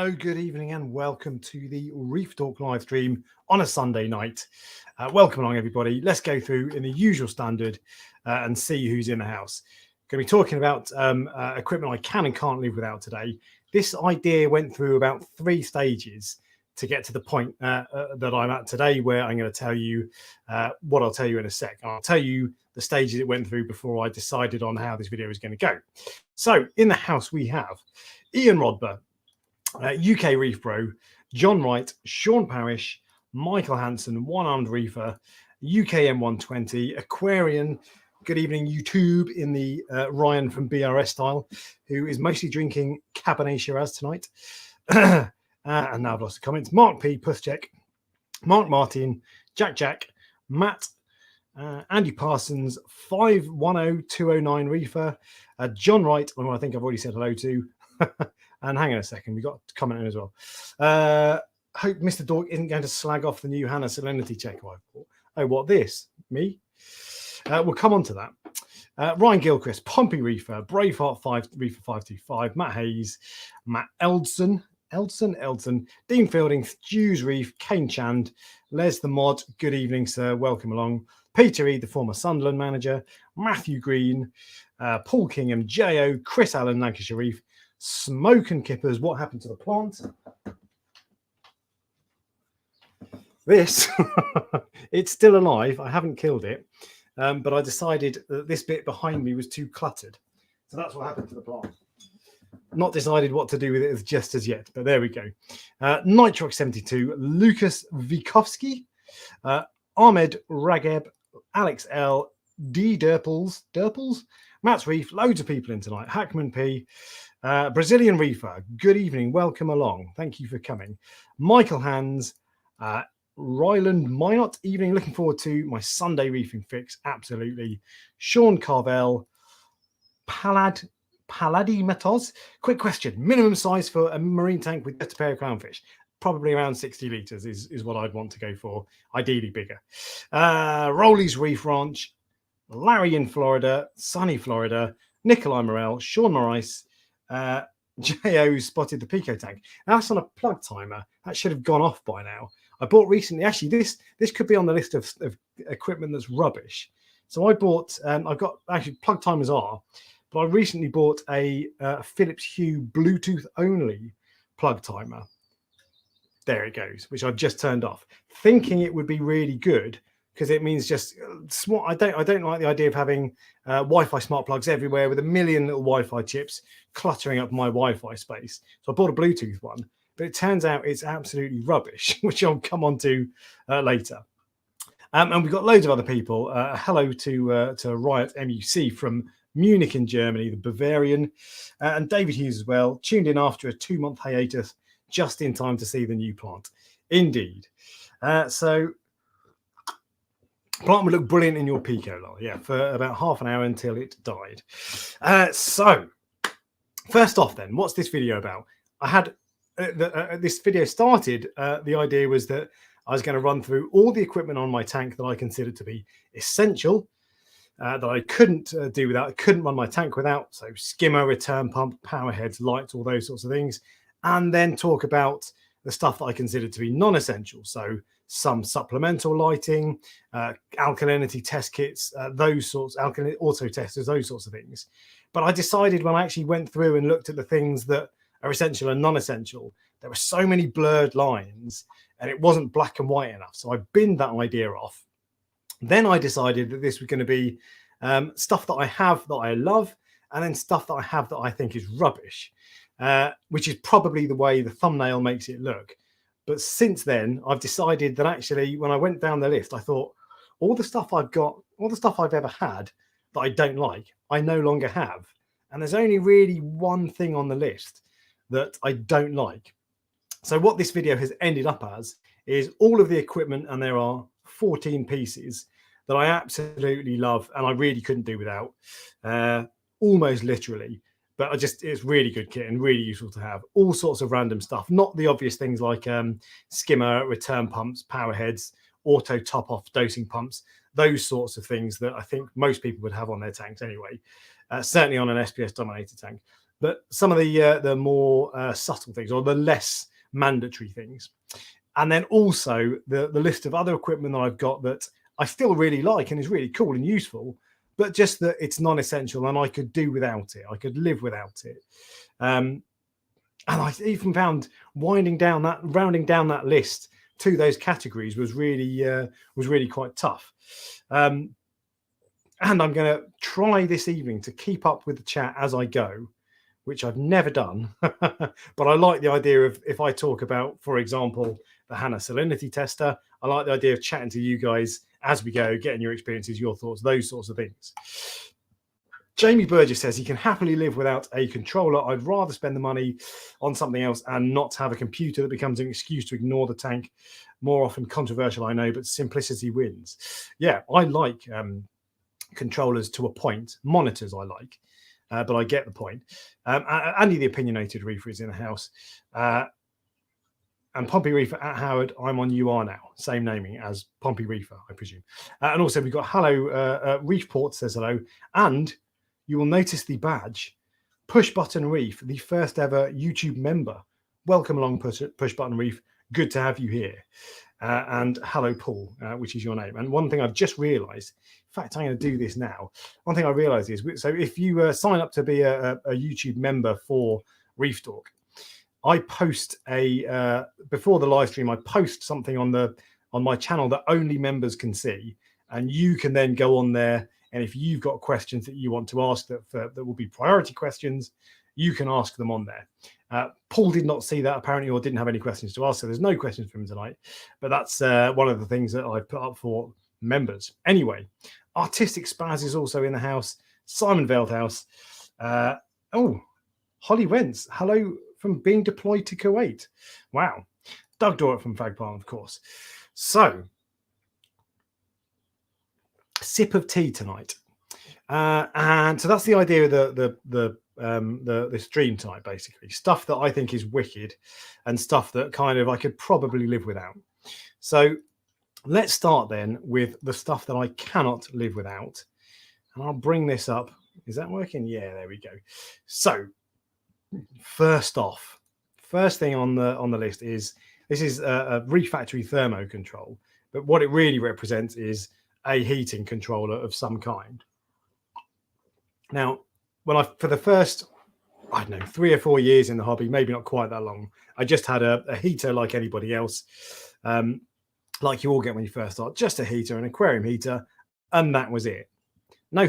Hello, good evening, and welcome to the Reef Talk live stream on a Sunday night. Welcome along, everybody. Let's go through in the usual standard and see who's in the house. Going to be talking about equipment I can and can't live without today. This idea went through about 3 stages to get to the point that I'm at today, where I'm going to tell you what I'll tell you in a sec. I'll tell you the stages it went through before I decided on how this video is going to go. So in the house we have Ian Rodber, UK Reef Bro, John Wright, Sean Parrish, Michael Hansen, One Armed Reefer, UK M120, Aquarium, good evening YouTube in the Ryan from BRS style, who is mostly drinking Cabernet Shiraz tonight. And now I've lost the comments. Mark P, Puscheck, Mark Martin, Jack, Matt, Andy Parsons, 510209 Reefer, John Wright, who I think I've already said hello to. And hang on a second, we got a comment in as well. Hope Mr. Dork isn't going to slag off the new HANA Salinity checker I bought. Oh, what, this? Me? We'll come on to that. Ryan Gilchrist, Pompey Reefer, Braveheart 5, Reefer 525, Matt Hayes, Matt Eldson, Dean Fielding, Stews Reef, Kane Chand, Les the Mod, good evening, sir, welcome along. Peter E, the former Sunderland manager, Matthew Green, Paul Kingham, J.O., Chris Allen, Lancashire Reef, Smoke and Kippers, what happened to the plant? This, it's still alive. I haven't killed it, but I decided that this bit behind me was too cluttered. So that's what happened to the plant. Not decided what to do with it just as yet, but there we go. Nitrox 72, Lucas Vikovsky, Ahmed Rageb, Alex L, D Derples, Matt's Reef, loads of people in tonight. Hackman P, Brazilian Reefer, good evening, welcome along. Thank you for coming. Michael Hands, Ryland Minot, evening, looking forward to my Sunday reefing fix, absolutely. Sean Carvel, Paladi Matos, quick question, minimum size for a marine tank with just a pair of clownfish? Probably around 60 litres is what I'd want to go for, ideally bigger. Rowley's Reef Ranch, Larry in Florida, sunny Florida, Nikolai Morel, Sean Morris, J.O. spotted the Pico tank. Now that's on a plug timer. That should have gone off by now. I bought recently, actually this could be on the list of equipment that's rubbish. So I bought, I've got, actually plug timers are, but I recently bought a Philips Hue Bluetooth only plug timer. There it goes, which I've just turned off, thinking it would be really good because it means just smart. I don't like the idea of having Wi-Fi smart plugs everywhere with a million little Wi-Fi chips cluttering up my Wi-Fi space. So I bought a Bluetooth one, but it turns out it's absolutely rubbish, which I'll come on to later. And we've got loads of other people. Hello to Riot MUC from Munich in Germany, the Bavarian, and David Hughes as well, tuned in after a 2-month hiatus, just in time to see the new plant. Indeed. So plant would look brilliant in your Pico, yeah, for about half an hour until it died. So first off then, what's this video about? I had this video started, the idea was that I was going to run through all the equipment on my tank that I considered to be essential, that I couldn't do without, I couldn't run my tank without. So skimmer, return pump, power heads, lights, all those sorts of things. And then talk about the stuff that I considered to be non-essential. So some supplemental lighting, alkalinity test kits, those sorts, alkalinity auto testers, those sorts of things. But I decided when I actually went through and looked at the things that are essential and non-essential, there were so many blurred lines and it wasn't black and white enough. So I binned that idea off. Then I decided that this was going to be stuff that I have that I love, and then stuff that I have that I think is rubbish, which is probably the way the thumbnail makes it look. But since then, I've decided that actually, when I went down the list, I thought all the stuff I've got, all the stuff I've ever had that I don't like, I no longer have. And there's only really one thing on the list that I don't like. So what this video has ended up as is all of the equipment, and there are 14 pieces that I absolutely love and I really couldn't do without, almost literally. But it's really good kit and really useful to have. All sorts of random stuff, not the obvious things like skimmer, return pumps, power heads, auto top off dosing pumps, those sorts of things that I think most people would have on their tanks anyway, certainly on an SPS dominator tank. but some of the more subtle things, or the less mandatory things. And then also the list of other equipment that I've got that I still really like and is really cool and useful, but just that it's non-essential and I could do without it. I could live without it. And I even found rounding down that list to those categories was really quite tough. And I'm going to try this evening to keep up with the chat as I go, which I've never done. But I like the idea of, if I talk about, for example, the HANA salinity tester, I like the idea of chatting to you guys as we go, getting your experiences, your thoughts, those sorts of things. Jamie Burgess says he can happily live without a controller. I'd rather spend the money on something else and not have a computer that becomes an excuse to ignore the tank. More often controversial, I know, but simplicity wins. Yeah, I like controllers to a point. Monitors I like, but I get the point. Andy the Opinionated Reefer is in the house. And Pompey Reefer at Howard, I'm on UR now. Same naming as Pompey Reefer, I presume. And also we've got hello, Reefport says hello. And you will notice the badge, Push Button Reef, the first ever YouTube member. Welcome along, Push Button Reef. Good to have you here. And hello, Paul, which is your name. And one thing I've just realized, in fact, I'm going to do this now. One thing I realized is, so if you sign up to be a YouTube member for Reef Talk, I post before the live stream, I post something on my channel that only members can see, and you can then go on there. And if you've got questions that you want to ask that will be priority questions, you can ask them on there. Paul did not see that apparently, or didn't have any questions to ask, so there's no questions from him tonight. But that's one of the things that I put up for members. Anyway, Artistic Spaz is also in the house. Simon Veldhouse. Holly Wentz. Hello from being deployed to Kuwait. Wow. Doug Dorrit from Frag, of course. So, sip of tea tonight. And so that's the idea of the stream tonight, basically. Stuff that I think is wicked and stuff that kind of I could probably live without. So let's start then with the stuff that I cannot live without. And I'll bring this up. Is that working? Yeah, there we go. So first thing on the list is, this is a Reef Factory thermo control, but what it really represents is a heating controller of some kind. Now, for the first, I don't know, 3 or 4 years in the hobby, maybe not quite that long, I just had a heater like anybody else, like you all get when you first start, just a heater, an aquarium heater, and that was it. No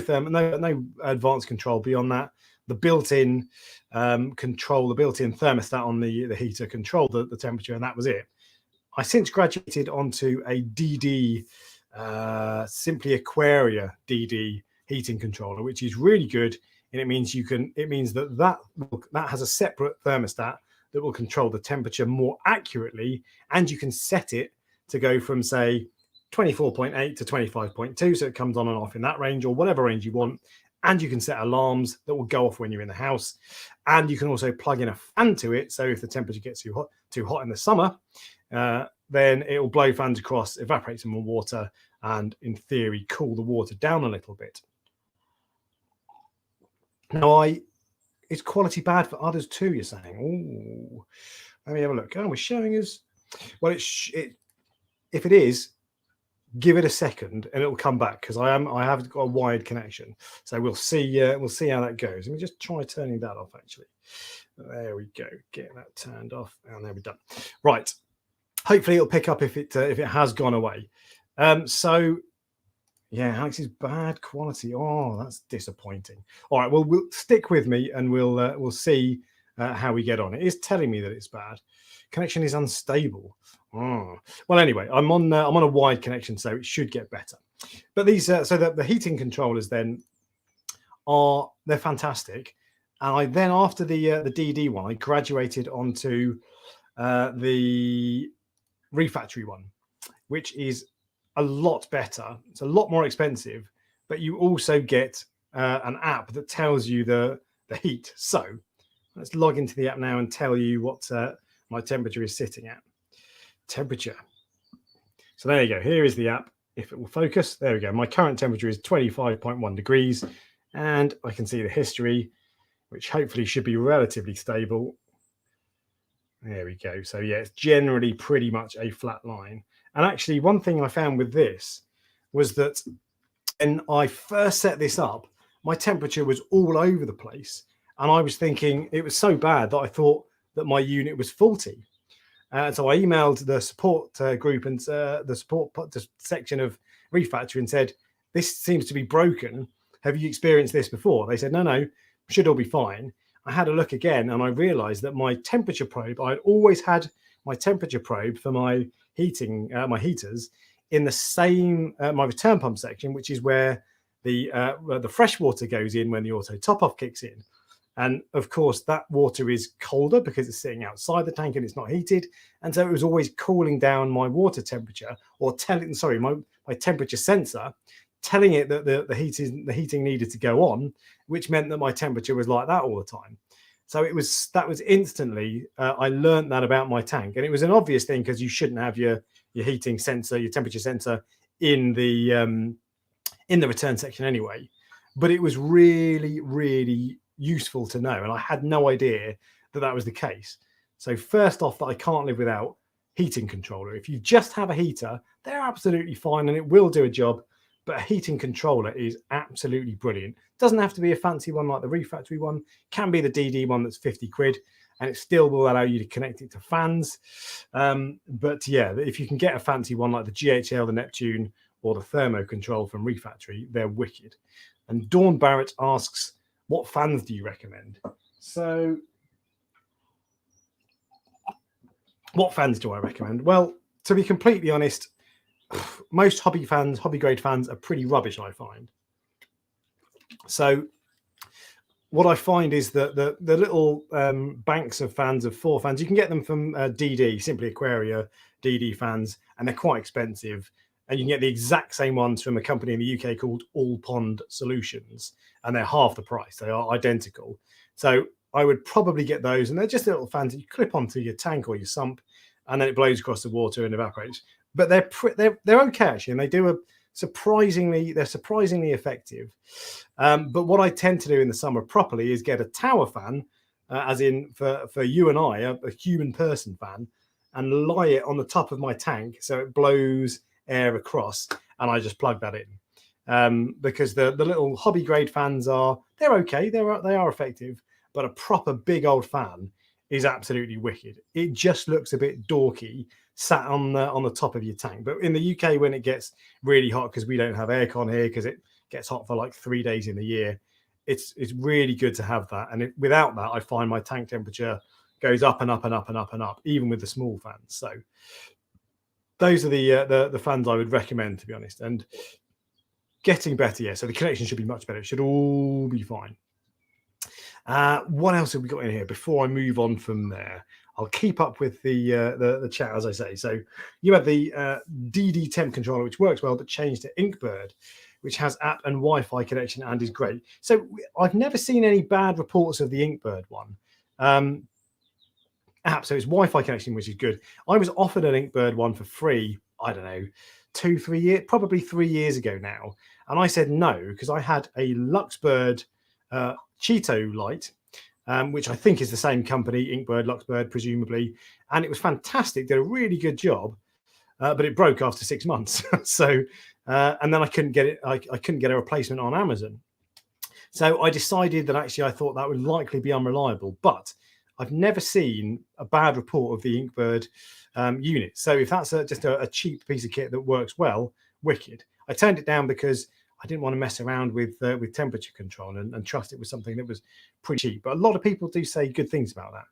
advanced control beyond that. The built-in control, the built-in thermostat on the heater controlled the temperature, and that was it. I since graduated onto a DD, simply Aquaria DD heating controller, which is really good, and it means that has a separate thermostat that will control the temperature more accurately, and you can set it to go from, say, 24.8 to 25.2, so it comes on and off in that range, or whatever range you want. And you can set alarms that will go off when you're in the house. And you can also plug in a fan to it. So if the temperature gets too hot in the summer, then it will blow fans across, evaporate some more water, and in theory, cool the water down a little bit. Now, is quality bad for others too, you're saying? Oh, let me have a look. Oh, we're showing us. Well, if it is, give it a second and it'll come back, because I have got a wired connection, so we'll see how that goes. Let me just try turning that off. Actually, there we go, get that turned off, and there we're done. Right, hopefully it'll pick up if it has gone away. So yeah, Alex is bad quality. Oh, that's disappointing. All right, well, we'll stick with me and we'll see how we get on. It is telling me that it's bad. Connection is unstable. Oh. Well, anyway, I'm on a wide connection, so it should get better. But these, so the heating controllers then they're fantastic. And I then, after the DD one, I graduated onto the Reef Factory one, which is a lot better. It's a lot more expensive, but you also get an app that tells you the heat. So let's log into the app now and tell you what my temperature is sitting at. Temperature. So there you go. Here is the app. If it will focus, there we go. My current temperature is 25.1 degrees, and I can see the history. which hopefully should be relatively stable. There we go. So yeah, it's generally pretty much a flat line. And actually, one thing I found with this was that when I first set this up, my temperature was all over the place. And I was thinking it was so bad that I thought that my unit was faulty. So I emailed the support group and the support section of Reef Factory and said, this seems to be broken. Have you experienced this before? They said, no, should all be fine. I had a look again and I realized that my temperature probe, I'd always had my temperature probe for my heating, my heaters in the same, my return pump section, which is where the fresh water goes in when the auto top off kicks in. And of course, that water is colder because it's sitting outside the tank and it's not heated. And so it was always cooling down my water temperature, or my temperature sensor, telling it that the heating needed to go on, which meant that my temperature was like that all the time. So that was instantly, I learned that about my tank. And it was an obvious thing because you shouldn't have your heating sensor, your temperature sensor in the return section anyway. But it was really, really useful to know. And I had no idea that was the case. So first off, that I can't live without heating controller. If you just have a heater, they're absolutely fine and it will do a job. But a heating controller is absolutely brilliant. Doesn't have to be a fancy one like the Reef Factory one. Can be the DD one that's 50 quid, and it still will allow you to connect it to fans. But yeah, if you can get a fancy one like the GHL, the Neptune, or the Thermo Control from Reef Factory, they're wicked. And Dawn Barrett asks, what fans do you recommend? So what fans do I recommend? Well, to be completely honest, most hobby grade fans are pretty rubbish, I find. So what I find is that the little banks of fans, of 4 fans, you can get them from DD, Simply Aquaria DD fans, and they're quite expensive. And you can get the exact same ones from a company in the UK called All Pond Solutions, and they're half the price. They are identical. So I would probably get those, and they're just little fans that you clip onto your tank or your sump, and then it blows across the water and evaporates. But they're okay actually, and they do surprisingly effective. But what I tend to do in the summer properly is get a tower fan, as in for you and I, a human person fan, and lie it on the top of my tank so it blows air across, and I just plug that in. Because the little hobby grade fans they're okay, they are effective, but a proper big old fan is absolutely wicked. It just looks a bit dorky sat on the top of your tank. But in the UK, when it gets really hot, because we don't have aircon here, because it gets hot for like 3 days in the year, it's really good to have that. And without that, I find my tank temperature goes up and up and up and up and up, even with the small fans. So those are the fans I would recommend, to be honest. And getting better, yeah. So the connection should be much better. It should all be fine. What else have we got in here before I move on from there? I'll keep up with the chat, as I say. So you have the DD temp controller, which works well, but changed to Inkbird, which has app and Wi-Fi connection and is great. So I've never seen any bad reports of the Inkbird one. App, so it's Wi-Fi connection, which is good. I was offered an Inkbird one for free, I don't know, 2-3 years, probably 3 years ago now. And I said no, because I had a Luxbird Cheeto light, which I think is the same company, Inkbird, Luxbird, presumably. And it was fantastic, did a really good job, but it broke after 6 months. So, and then I couldn't get it, I couldn't get a replacement on Amazon. So I decided that actually I thought that would likely be unreliable, but I've never seen a bad report of the Inkbird unit. So if that's just a cheap piece of kit that works well, wicked. I turned it down because I didn't want to mess around with temperature control and trust it was something that was pretty cheap. But a lot of people do say good things about that.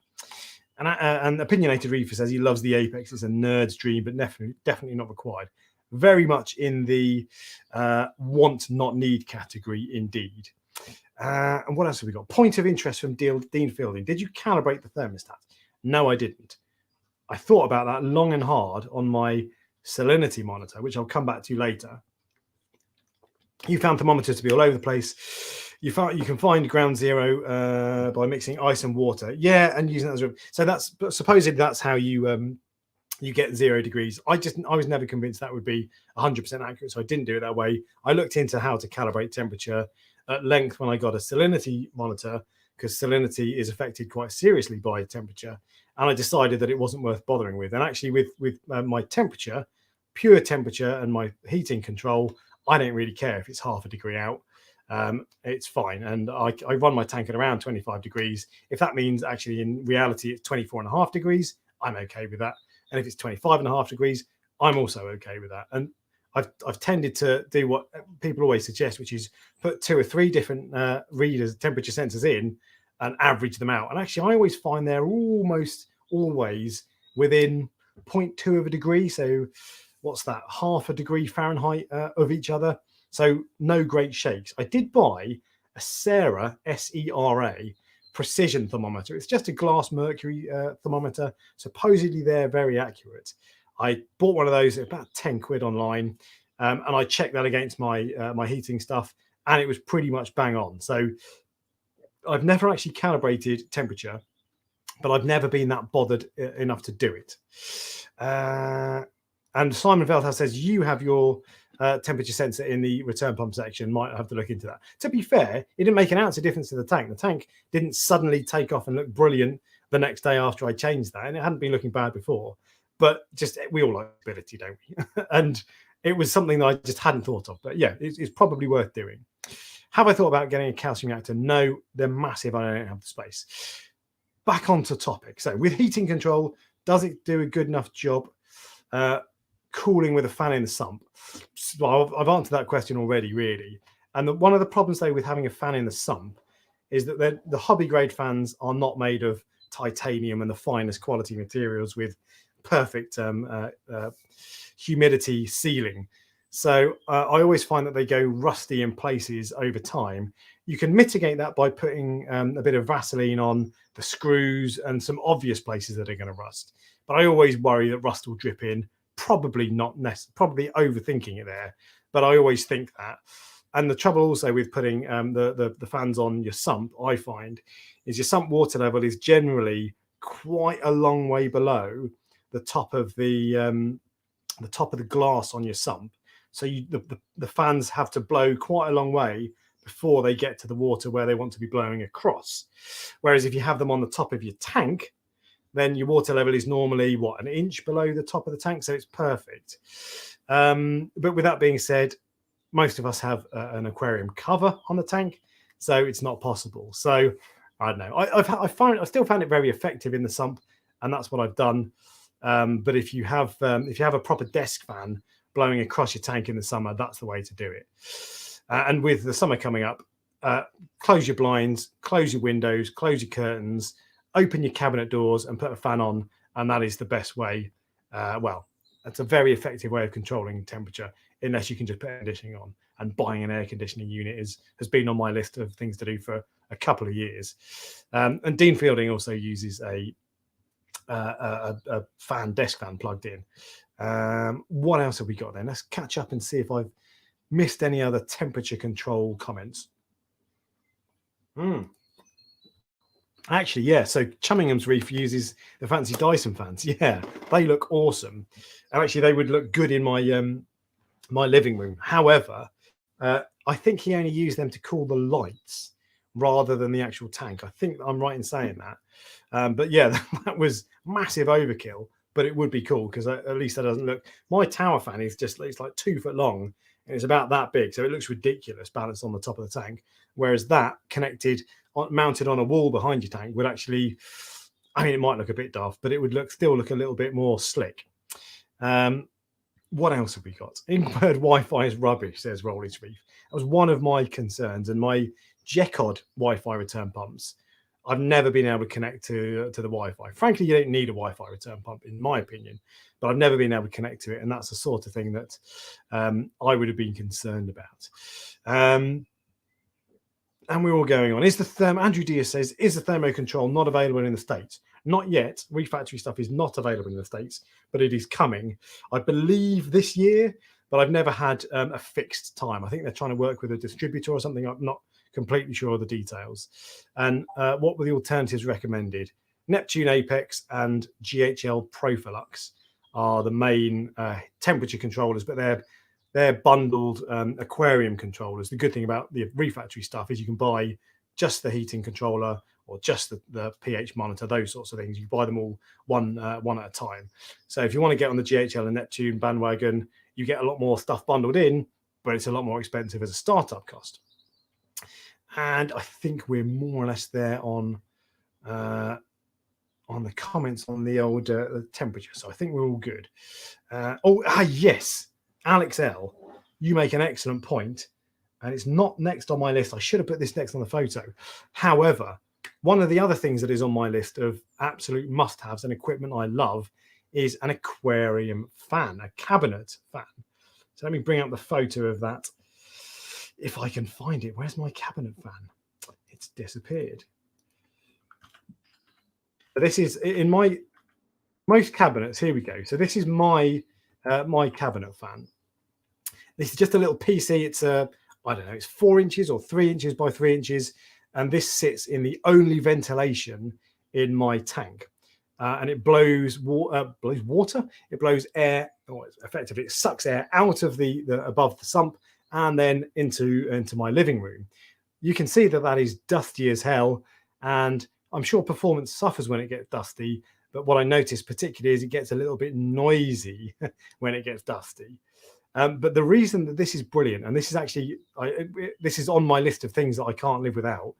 And Opinionated Reefer says he loves the Apex. It's a nerd's dream, but definitely not required. Very much in the want, not need category indeed. And what else have we got? Point of interest from Dean Fielding. Did you calibrate the thermostat? No, I didn't. I thought about that long and hard on my salinity monitor, which I'll come back to later. You found thermometers to be all over the place. You can find ground zero by mixing ice and water. Yeah, and using that as a... So supposedly that's how you get 0 degrees. I was never convinced that would be 100% accurate, so I didn't do it that way. I looked into how to calibrate temperature at length when I got a salinity monitor, because salinity is affected quite seriously by temperature. And I decided that it wasn't worth bothering with. And actually, with my temperature, pure temperature, and my heating control, I don't really care if it's half a degree out. It's fine. And I run my tank at around 25 degrees. If that means actually in reality it's 24.5 degrees, I'm okay with that. And if it's 25.5 degrees, I'm also okay with that. And I've tended to do what people always suggest, which is put 2 or 3 different readers, temperature sensors in, and average them out. And actually, I always find they're almost always within 0.2 of a degree. So what's that? Half a degree Fahrenheit of each other. So no great shakes. I did buy a Sera, S-E-R-A, precision thermometer. It's just a glass mercury thermometer. Supposedly they're very accurate. I bought one of those at about 10 quid online, and I checked that against my my heating stuff, and it was pretty much bang on. So I've never actually calibrated temperature, but I've never been that bothered enough to do it. And Simon Veldhouse says you have your temperature sensor in the return pump section. Might have to look into that. To be fair, it didn't make an ounce of difference to the tank. The tank didn't suddenly take off and look brilliant the next day after I changed that, and it hadn't been looking bad before. But just we all like ability, don't we? And it was something that I just hadn't thought of. But yeah, it's probably worth doing. Have I thought about getting a calcium reactor? No, they're massive. I don't have the space. Back onto topic. So with heating control, does it do a good enough job cooling with a fan in the sump? Well, I've answered that question already, really. And one of the problems, though, with having a fan in the sump is that the hobby grade fans are not made of titanium and the finest quality materials with perfect humidity sealing. So I always find that they go rusty in places over time. You can mitigate that by putting a bit of Vaseline on the screws and some obvious places that are going to rust. But I always worry that rust will drip in. Probably not necessarily, probably overthinking it there. But I always think that. And the trouble also with putting the fans on your sump, I find, is your sump water level is generally quite a long way below the top of the glass on your sump. So the fans have to blow quite a long way before they get to the water where they want to be blowing across. Whereas if you have them on the top of your tank, then your water level is normally an inch below the top of the tank, so it's perfect. But with that being said, most of us have an aquarium cover on the tank, so it's not possible. So I don't know. I still found it very effective in the sump, and that's what I've done. But if you have a proper desk fan blowing across your tank in the summer, that's the way to do it. And with the summer coming up, close your blinds, close your windows, close your curtains, open your cabinet doors and put a fan on, and that is the best way. That's a very effective way of controlling temperature, unless you can just put air conditioning on. And buying an air conditioning unit has been on my list of things to do for a couple of years. And Dean Fielding also uses a desk fan plugged in. What else have we got then? Let's catch up and see if I've missed any other temperature control comments. Actually, yeah. So Chummingham's Reef uses the fancy Dyson fans. Yeah, they look awesome. And actually, they would look good in my my living room. However, I think he only used them to cool the lights rather than the actual tank. I think I'm right in saying that. But yeah, that was massive overkill. But it would be cool because at least that doesn't look. My tower fan is it's like 2 foot long and it's about that big, so it looks ridiculous balanced on the top of the tank. Whereas that mounted on a wall behind your tank would actually, I mean, it might look a bit daft, but it would still look a little bit more slick. What else have we got? In-bird Wi-Fi is rubbish, says Rollies Reef. That was one of my concerns, and my Jekod Wi-Fi return pumps, I've never been able to connect to the Wi-Fi. Frankly, you don't need a Wi-Fi return pump, in my opinion, but I've never been able to connect to it, and that's the sort of thing that I would have been concerned about. And we're all going on. Andrew Diaz says, is the thermo control not available in the States? Not yet. Reef Factory stuff is not available in the States, but it is coming, I believe, this year. But I've never had a fixed time. I think they're trying to work with a distributor or something. I'm not completely sure of the details. And what were the alternatives recommended? Neptune Apex and GHL Profilux are the main temperature controllers, but they're bundled aquarium controllers. The good thing about the Reef Factory stuff is you can buy just the heating controller or just the pH monitor, those sorts of things. You buy them all one at a time. So if you want to get on the GHL and Neptune bandwagon, you get a lot more stuff bundled in, but it's a lot more expensive as a startup cost. And I think we're more or less there on the comments on the old temperature. So I think we're all good. Yes, Alex L, you make an excellent point, and it's not next on my list. I should have put this next on the photo. However, one of the other things that is on my list of absolute must-haves and equipment I love is an aquarium fan, a cabinet fan. So let me bring up the photo of that, if I can find it. Where's my cabinet fan? It's disappeared. But this is in most cabinets. Here we go. So this is my cabinet fan. This is just a little PC. It's I don't know, it's 4 inches or 3 inches by 3 inches. And this sits in the only ventilation in my tank. And it blows water. It blows air, or effectively it sucks air out of the above the sump and then into my living room. You can see that is dusty as hell. And I'm sure performance suffers when it gets dusty. But what I notice particularly is it gets a little bit noisy when it gets dusty. But the reason that this is brilliant, and this is actually, this is on my list of things that I can't live without,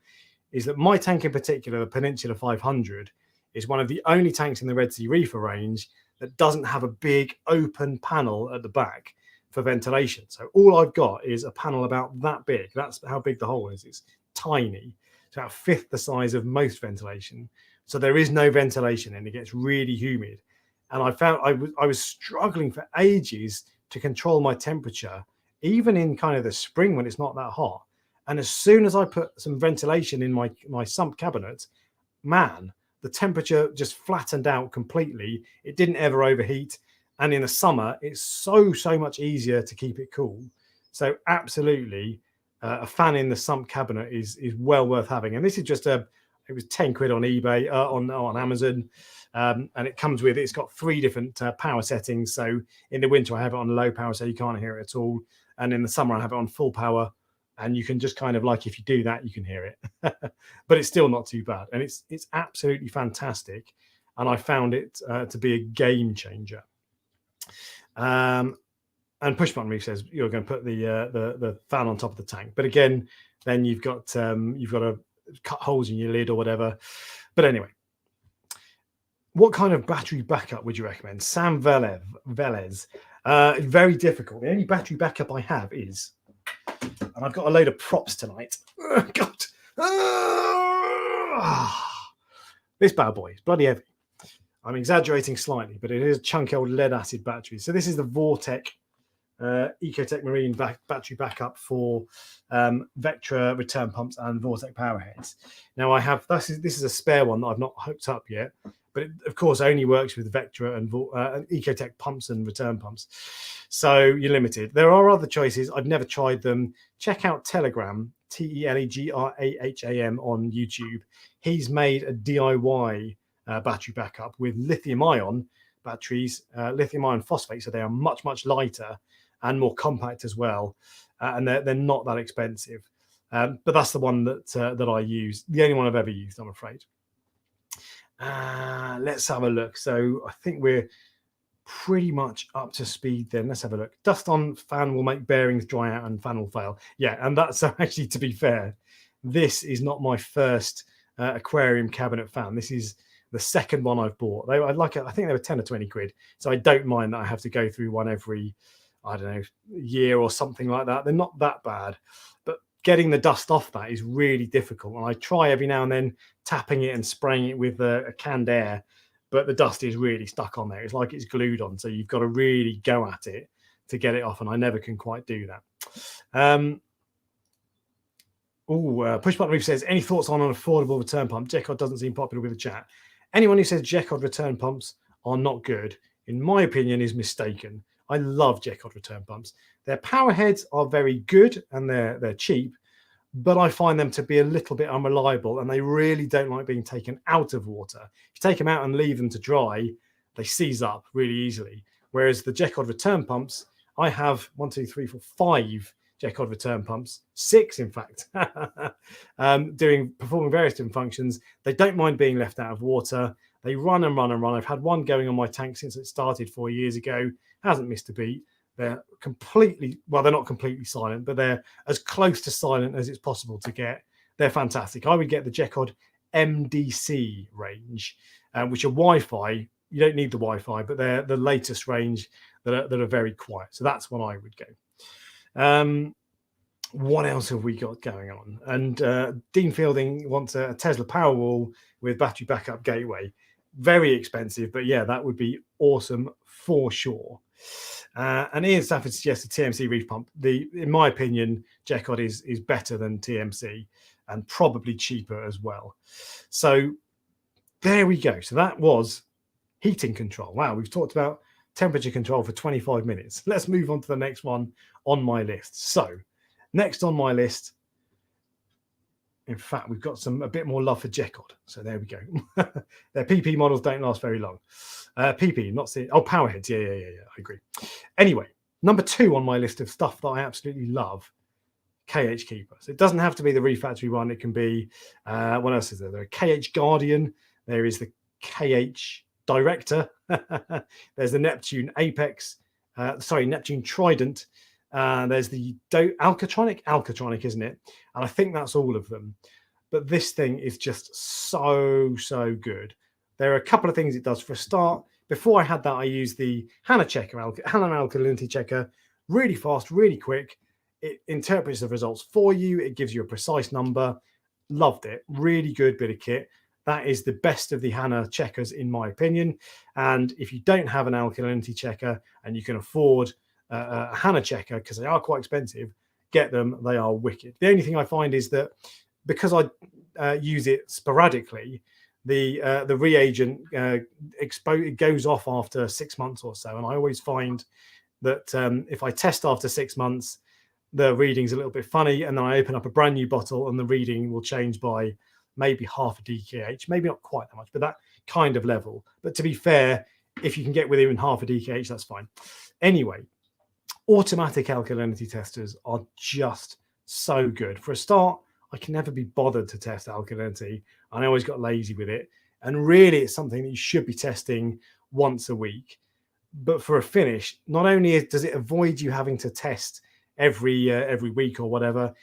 is that my tank in particular, the Peninsula 500, is one of the only tanks in the Red Sea Reefer range that doesn't have a big open panel at the back for ventilation. So all I've got is a panel about that big. That's how big the hole is. It's tiny. It's about a fifth the size of most ventilation. So there is no ventilation and it gets really humid. And I found I was struggling for ages to control my temperature, even in kind of the spring when it's not that hot. And as soon as I put some ventilation in my sump cabinet, man, the temperature just flattened out completely. It didn't ever overheat. And in the summer, it's so much easier to keep it cool. So absolutely, a fan in the sump cabinet is well worth having. And this is just it was 10 quid on eBay, on Amazon. And it comes with, it's got 3 different power settings. So in the winter, I have it on low power, so you can't hear it at all. And in the summer, I have it on full power. And you can just kind of like, if you do that, you can hear it. But it's still not too bad. And it's absolutely fantastic. And I found it to be a game changer. And Push Button Reef says you're going to put the fan on top of the tank. But again, then you've got to cut holes in your lid or whatever. But anyway, what kind of battery backup would you recommend? Sam Velez. Very difficult. The only battery backup I have is, and I've got a load of props tonight. Oh, God. This bad boy is bloody heavy. I'm exaggerating slightly, but it is a chunky old lead acid battery. So this is the Vortec Ecotech Marine battery backup for Vectra return pumps and Vortec power heads. Now I have this is a spare one that I've not hooked up yet, but it of course only works with Vectra and Ecotech pumps and return pumps. So you're limited. There are other choices. I've never tried them. Check out Telegram, Telegraham on YouTube. He's made a DIY battery backup with lithium-ion batteries, lithium-ion phosphate, so they are much lighter and more compact as well, and they're not that expensive. But that's the one that I use, the only one I've ever used, I'm afraid. Let's have a look. So I think we're pretty much up to speed then. Let's have a look. Dust on fan will make bearings dry out and fan will fail. Yeah, and that's actually, to be fair, this is not my first aquarium cabinet fan. This is the second one I've bought. I think they were 10 or 20 quid. So I don't mind that I have to go through one every, I don't know, year or something like that. They're not that bad. But getting the dust off that is really difficult. And I try every now and then tapping it and spraying it with a canned air, but the dust is really stuck on there. It's like it's glued on. So you've got to really go at it to get it off. And I never can quite do that. Push Button Reef says, any thoughts on an affordable return pump? Jecod doesn't seem popular with the chat. Anyone who says Jecod return pumps are not good, in my opinion, is mistaken. I love Jecod return pumps. Their power heads are very good and they're cheap, but I find them to be a little bit unreliable and they really don't like being taken out of water. If you take them out and leave them to dry, they seize up really easily. Whereas the Jecod return pumps, I have 5 Jecod return pumps, 6 in fact, performing various different functions. They don't mind being left out of water. They run and run and run. I've had one going on my tank since it started 4 years ago. Hasn't missed a beat. They're completely, well, they're not completely silent, but they're as close to silent as it's possible to get. They're fantastic. I would get the Jecod MDC range, which are Wi-Fi. You don't need the Wi-Fi, but they're the latest range that are very quiet. So that's what I would go. What else have we got going on? And Dean Fielding wants a Tesla Powerwall with battery backup gateway. Very expensive, but yeah, that would be awesome for sure. And Ian Stafford suggested TMC Reef pump. In my opinion, Jecod is better than TMC and probably cheaper as well. So there we go. So that was heating control. Wow, we've talked about temperature control for 25 minutes. Let's move on to the next one on my list. So next on my list, in fact, we've got a bit more love for Jecod. So there we go. Their PP models don't last very long. PP, not see. Oh, Powerheads. Yeah. I agree. Anyway, number 2 on my list of stuff that I absolutely love, KH Keeper. So it doesn't have to be the Reef Factory one. It can be, what else is there? There are KH Guardian. There is the KH Director. There's the Neptune Apex. Neptune Trident. There's the Alcatronic, isn't it? And I think that's all of them. But this thing is just so good. There are a couple of things it does. For a start, before I had that, I used the Hana alkalinity checker. Really fast, really quick. It interprets the results for you. It gives you a precise number. Loved it. Really good bit of kit. That is the best of the Hana checkers, in my opinion. And if you don't have an alkalinity checker and you can afford a Hana checker, because they are quite expensive, get them. They are wicked. The only thing I find is that because I use it sporadically, the reagent it goes off after 6 months or so, and I always find that if I test after 6 months, the reading's a little bit funny, and then I open up a brand new bottle and the reading will change by maybe half a DKH, maybe not quite that much, but that kind of level. But to be fair, if you can get within half a DKH, that's fine. Anyway, automatic alkalinity testers are just so good. For a start, I can never be bothered to test alkalinity. I always got lazy with it. And really, it's something that you should be testing once a week. But for a finish, not only does it avoid you having to test every week or whatever,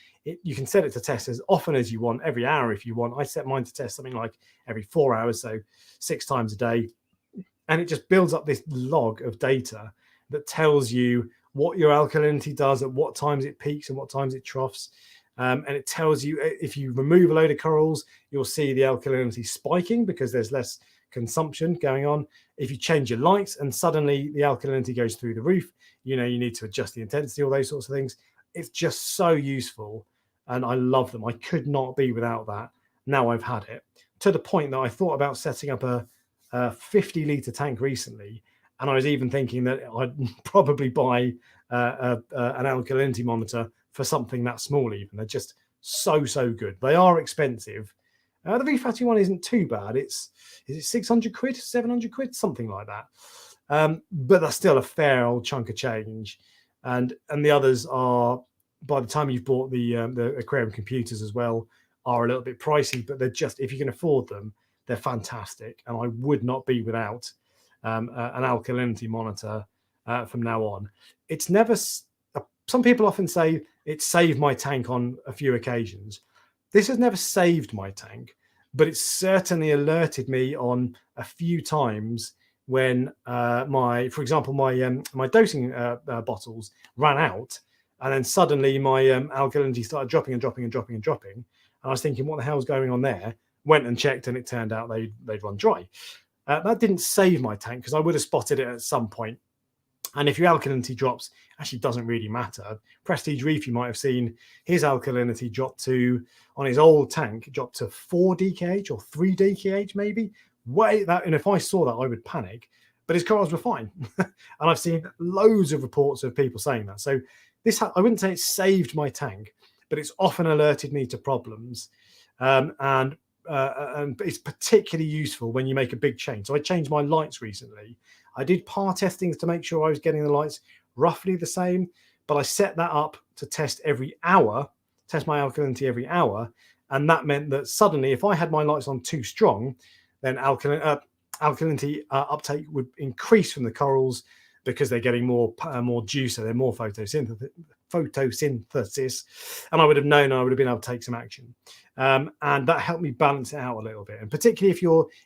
you can set it to test as often as you want, every hour if you want. I set mine to test something like every 4 hours, so 6 times a day. And it just builds up this log of data that tells you what your alkalinity does, at what times it peaks and what times it troughs. And it tells you if you remove a load of corals, you'll see the alkalinity spiking because there's less consumption going on. If you change your lights and suddenly the alkalinity goes through the roof, you need to adjust the intensity, all those sorts of things. It's just so useful. And I love them. I could not be without that. Now I've had it, to the point that I thought about setting up a 50-litre tank recently. And I was even thinking that I'd probably buy an alkalinity monitor for something that small even. They're just so good. They are expensive. The Reef Factory one isn't too bad. Is it 600 quid, 700 quid, something like that. But that's still a fair old chunk of change. And the others are, by the time you've bought the Aquarium computers as well, are a little bit pricey, but they're just, if you can afford them, they're fantastic. And I would not be without an alkalinity monitor from now on. It's never, some people often say it saved my tank on a few occasions. This has never saved my tank, but it's certainly alerted me on a few times when for example, my dosing bottles ran out, and then suddenly my alkalinity started dropping. And I was thinking, what the hell's going on there? Went and checked, and it turned out they'd run dry. That didn't save my tank because I would have spotted it at some point. And if your alkalinity drops, actually doesn't really matter. Prestige Reef, you might have seen his alkalinity dropped to, on his old tank, dropped to 4 DKH or 3 DKH maybe. And if I saw that, I would panic. But his corals were fine. And I've seen loads of reports of people saying that. So this, I wouldn't say it saved my tank, but it's often alerted me to problems. And it's particularly useful when you make a big change. So I changed my lights recently. I did par testings to make sure I was getting the lights roughly the same, but I set that up to test every hour, test my alkalinity every hour. And that meant that suddenly, if I had my lights on too strong, then alkalinity uptake would increase from the corals because they're getting more juice, so they're more photosynthesis, and I would have known, I would have been able to take some action, and that helped me balance it out a little bit. And particularly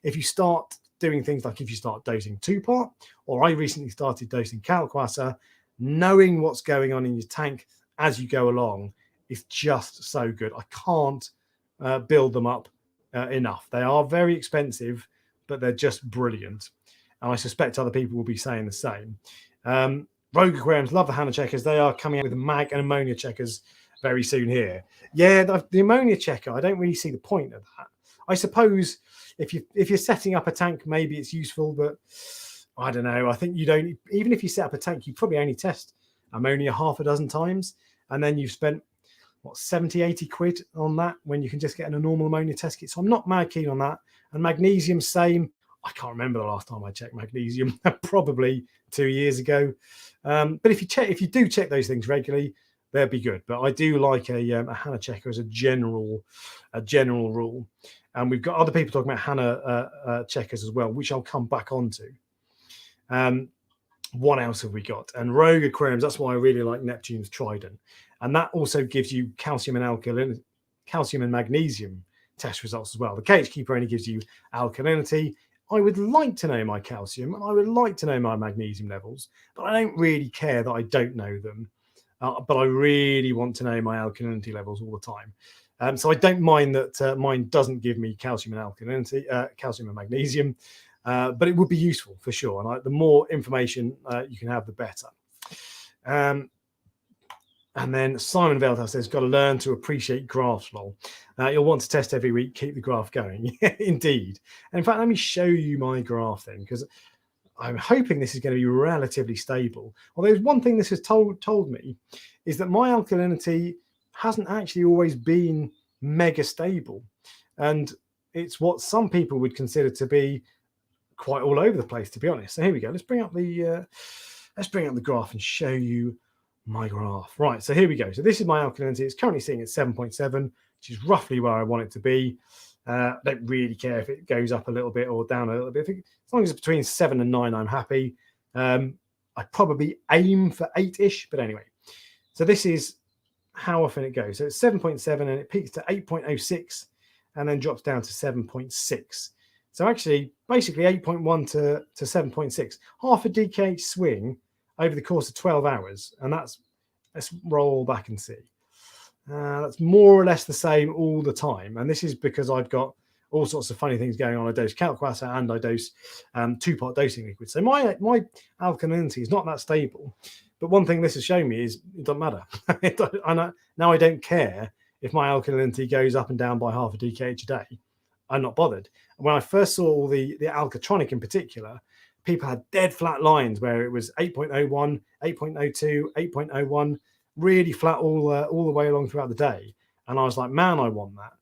if you start doing things like if you start dosing 2-part, or I recently started dosing Kalkwasser, knowing what's going on in your tank as you go along is just so good. I can't build them up enough. They are very expensive, but they're just brilliant. And I suspect other people will be saying the same. Rogue Aquariums love the Hannah checkers. They are coming out with mag and ammonia checkers very soon here. Yeah, the ammonia checker, I don't really see the point of that. I suppose if you're setting up a tank, maybe it's useful, but I don't know. I think you don't, even if you set up a tank, you probably only test ammonia half a dozen times, and then you've spent what, 70, 80 quid on that when you can just get a normal ammonia test kit. So I'm not mad keen on that. And magnesium, same. I can't remember the last time I checked magnesium, probably 2 years ago. But if you do check those things regularly, they'll be good. But I do like a Hannah checker as a general rule. And we've got other people talking about Hannah checkers as well, which I'll come back onto. What else have we got? And Rogue Aquariums, that's why I really like Neptune's Trident. And that also gives you calcium and magnesium test results as well. The KH Keeper only gives you alkalinity. I would like to know my calcium and I would like to know my magnesium levels, but I don't really care that I don't know them. But I really want to know my alkalinity levels all the time. So I don't mind that mine doesn't give me calcium and alkalinity, calcium and magnesium, but it would be useful for sure. And the more information you can have, the better. And then Simon Velta says, got to learn to appreciate graphs, lol. You'll want to test every week, keep the graph going. Indeed. And in fact, let me show you my graph then, because I'm hoping this is going to be relatively stable. Although one thing this has told me is that my alkalinity hasn't actually always been mega stable. And it's what some people would consider to be quite all over the place, to be honest. So here we go. Let's bring up the graph and show you my graph. Right, so here we go. So this is my alkalinity. It's currently sitting at 7.7, which is roughly where I want it to be. I don't really care if it goes up a little bit or down a little bit. As long as it's between 7 and 9, I'm happy. I probably aim for 8-ish, but anyway. So this is how often it goes. So it's 7.7 and it peaks to 8.06 and then drops down to 7.6. So actually, basically 8.1 to 7.6, half a DKH swing over the course of 12 hours. And let's roll back and see. That's more or less the same all the time. And this is because I've got all sorts of funny things going on. I dose Kalkwasser and I dose 2-part dosing liquid. So my alkalinity is not that stable. But one thing this has shown me is it doesn't matter. Now I don't care if my alkalinity goes up and down by half a DKH a day. I'm not bothered. When I first saw the Alkatronic in particular, people had dead flat lines where it was 8.01, 8.02, 8.01, really flat all the way along throughout the day. And I was like, man, I want that.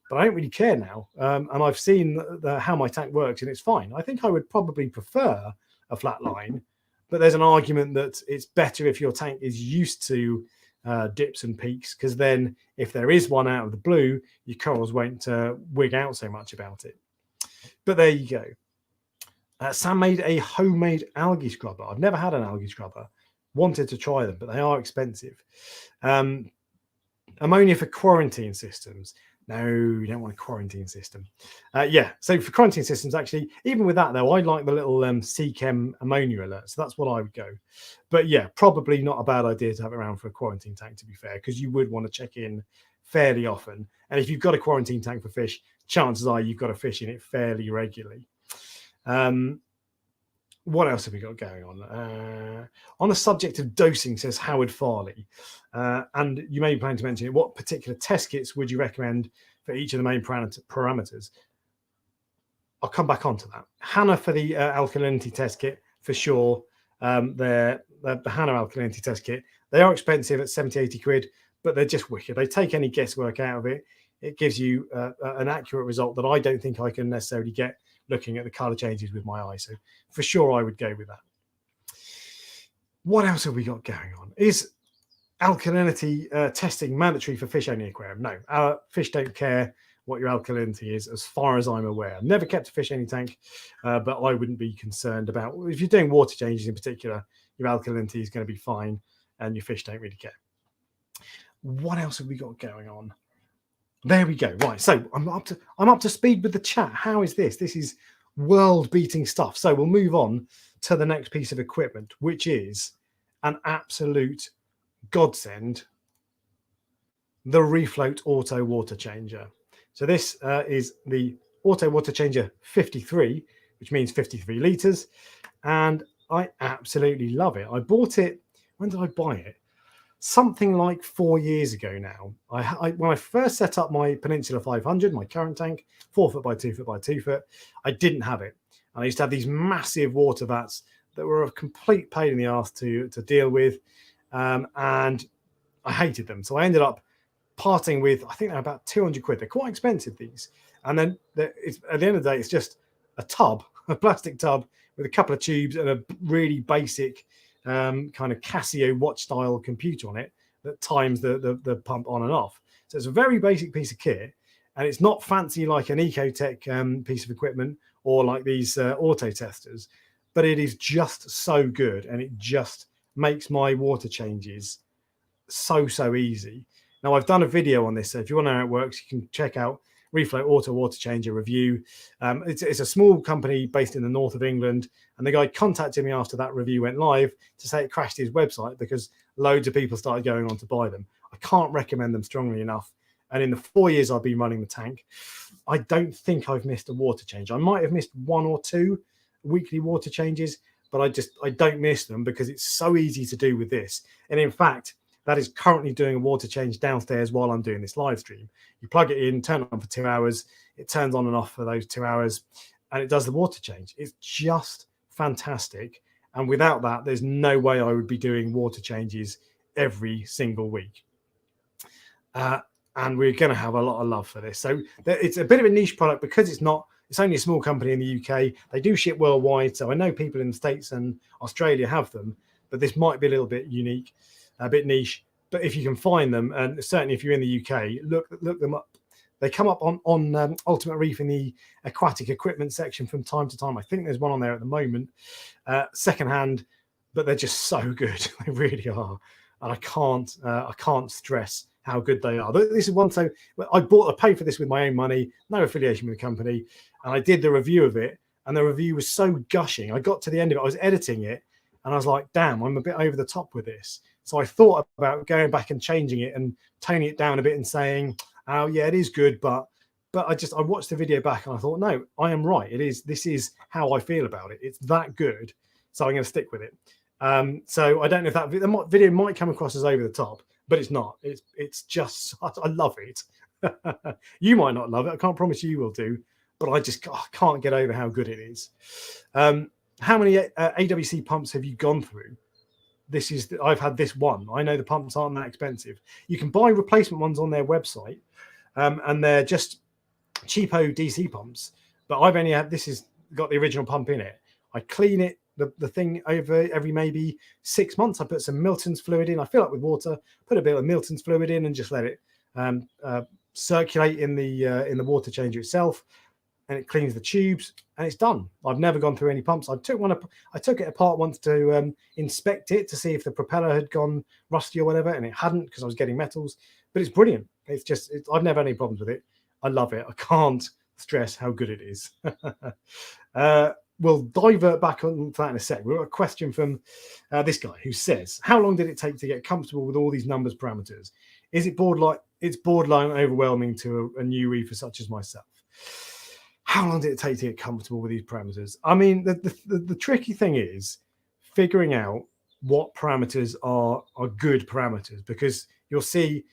But I don't really care now. And I've seen how my tank works and it's fine. I think I would probably prefer a flat line, but there's an argument that it's better if your tank is used to dips and peaks, because then if there is one out of the blue, your corals won't wig out so much about it. But there you go. Sam made a homemade algae scrubber. I've never had an algae scrubber. Wanted to try them, but they are expensive. Ammonia for quarantine systems. No, you don't want a quarantine system. Yeah, so for quarantine systems, actually, even with that, though, I like the little CChem ammonia alert. So that's what I would go. But yeah, probably not a bad idea to have it around for a quarantine tank, to be fair, because you would want to check in fairly often. And if you've got a quarantine tank for fish, chances are you've got a fish in it fairly regularly. What else have we got going on? On the subject of dosing, says Howard Farley, and you may be planning to mention it, what particular test kits would you recommend for each of the main parameters? I'll come back onto that. Hannah for the alkalinity test kit, for sure. The Hannah alkalinity test kit, they are expensive at 70, 80 quid, but they're just wicked. They take any guesswork out of it. It gives you an accurate result that I don't think I can necessarily get looking at the color changes with my eye. So for sure, I would go with that. What else have we got going on? alkalinity testing mandatory for fish only aquarium? No, our fish don't care what your alkalinity is, as far as I'm aware. I've never kept a fish only tank, but I wouldn't be concerned about, if you're doing water changes in particular, your alkalinity is going to be fine and your fish don't really care. What else have we got going on? There we go. Right, so I'm up to speed with the chat. How is this? This is world-beating stuff. So we'll move on to the next piece of equipment, which is an absolute godsend, the Refloat Auto Water Changer. So this is the Auto Water Changer 53, which means 53 litres, and I absolutely love it. I bought it, when did I buy it? Something like 4 years ago now. When I first set up my Peninsula 500, my current tank, 4 foot by 2 foot by 2 foot, I didn't have it. And I used to have these massive water vats that were a complete pain in the ass to deal with, and I hated them. So I ended up parting with, I think they're about 200 quid. They're quite expensive, these. And then at the end of the day, it's just a tub, a plastic tub with a couple of tubes and a really basic kind of Casio watch style computer on it that times the pump on and off. So it's a very basic piece of kit, and it's not fancy like an Ecotech piece of equipment or like these auto testers, but it is just so good, and it just makes my water changes so easy. Now, I've done a video on this, so if you want to know how it works, you can check out Refloat Auto Water Changer review. It's a small company based in the north of England, and the guy contacted me after that review went live to say it crashed his website because loads of people started going on to buy them. I can't recommend them strongly enough. And in the 4 years I've been running the tank, I don't think I've missed a water change. I might have missed 1 or 2 weekly water changes, but I don't miss them because it's so easy to do with this. And in fact, that is currently doing a water change downstairs while I'm doing this live stream. You plug it in, turn it on for 2 hours, it turns on and off for those 2 hours, and it does the water change. It's just fantastic. And without that, there's no way I would be doing water changes every single week. And we're going to have a lot of love for this. So it's a bit of a niche product because it's only a small company in the UK. They do ship worldwide. So I know people in the States and Australia have them, but this might be a little bit unique, a bit niche. But if you can find them, and certainly if you're in the UK, look them up. They come up on Ultimate Reef in the aquatic equipment section from time to time. I think there's one on there at the moment, secondhand, but they're just so good. They really are, and I can't stress how good they are. This is one. So I paid for this with my own money, no affiliation with the company, and I did the review of it, and the review was so gushing. I got to the end of it, I was editing it, and I was like, damn, I'm a bit over the top with this. So I thought about going back and changing it and toning it down a bit and saying, oh yeah, it is good, but I watched the video back and I thought, no, I am right. This is how I feel about it. It's that good, so I'm going to stick with it. So I don't know if that video might come across as over the top, but it's not. It's just, I love it. You might not love it. I can't promise you will do, but I can't get over how good it is. How many AWC pumps have you gone through? I've had this one. I know the pumps aren't that expensive. You can buy replacement ones on their website, and they're just cheapo DC pumps. But I've only had, this has got the original pump in it. I clean it, the thing over every maybe 6 months. I put some Milton's fluid in. I fill it with water, put a bit of Milton's fluid in, and just let it circulate in the water changer itself. And it cleans the tubes, and it's done. I've never gone through any pumps. I took it apart once to inspect it to see if the propeller had gone rusty or whatever, and it hadn't because I was getting metals. But it's brilliant. I've never had any problems with it. I love it. I can't stress how good it is. We'll divert back on that in a sec. We've got a question from this guy who says, how long did it take to get comfortable with all these numbers parameters? Is it borderline overwhelming to a new reefer such as myself? How long did it take to get comfortable with these parameters? I mean, the tricky thing is figuring out what parameters are good parameters, because you'll see,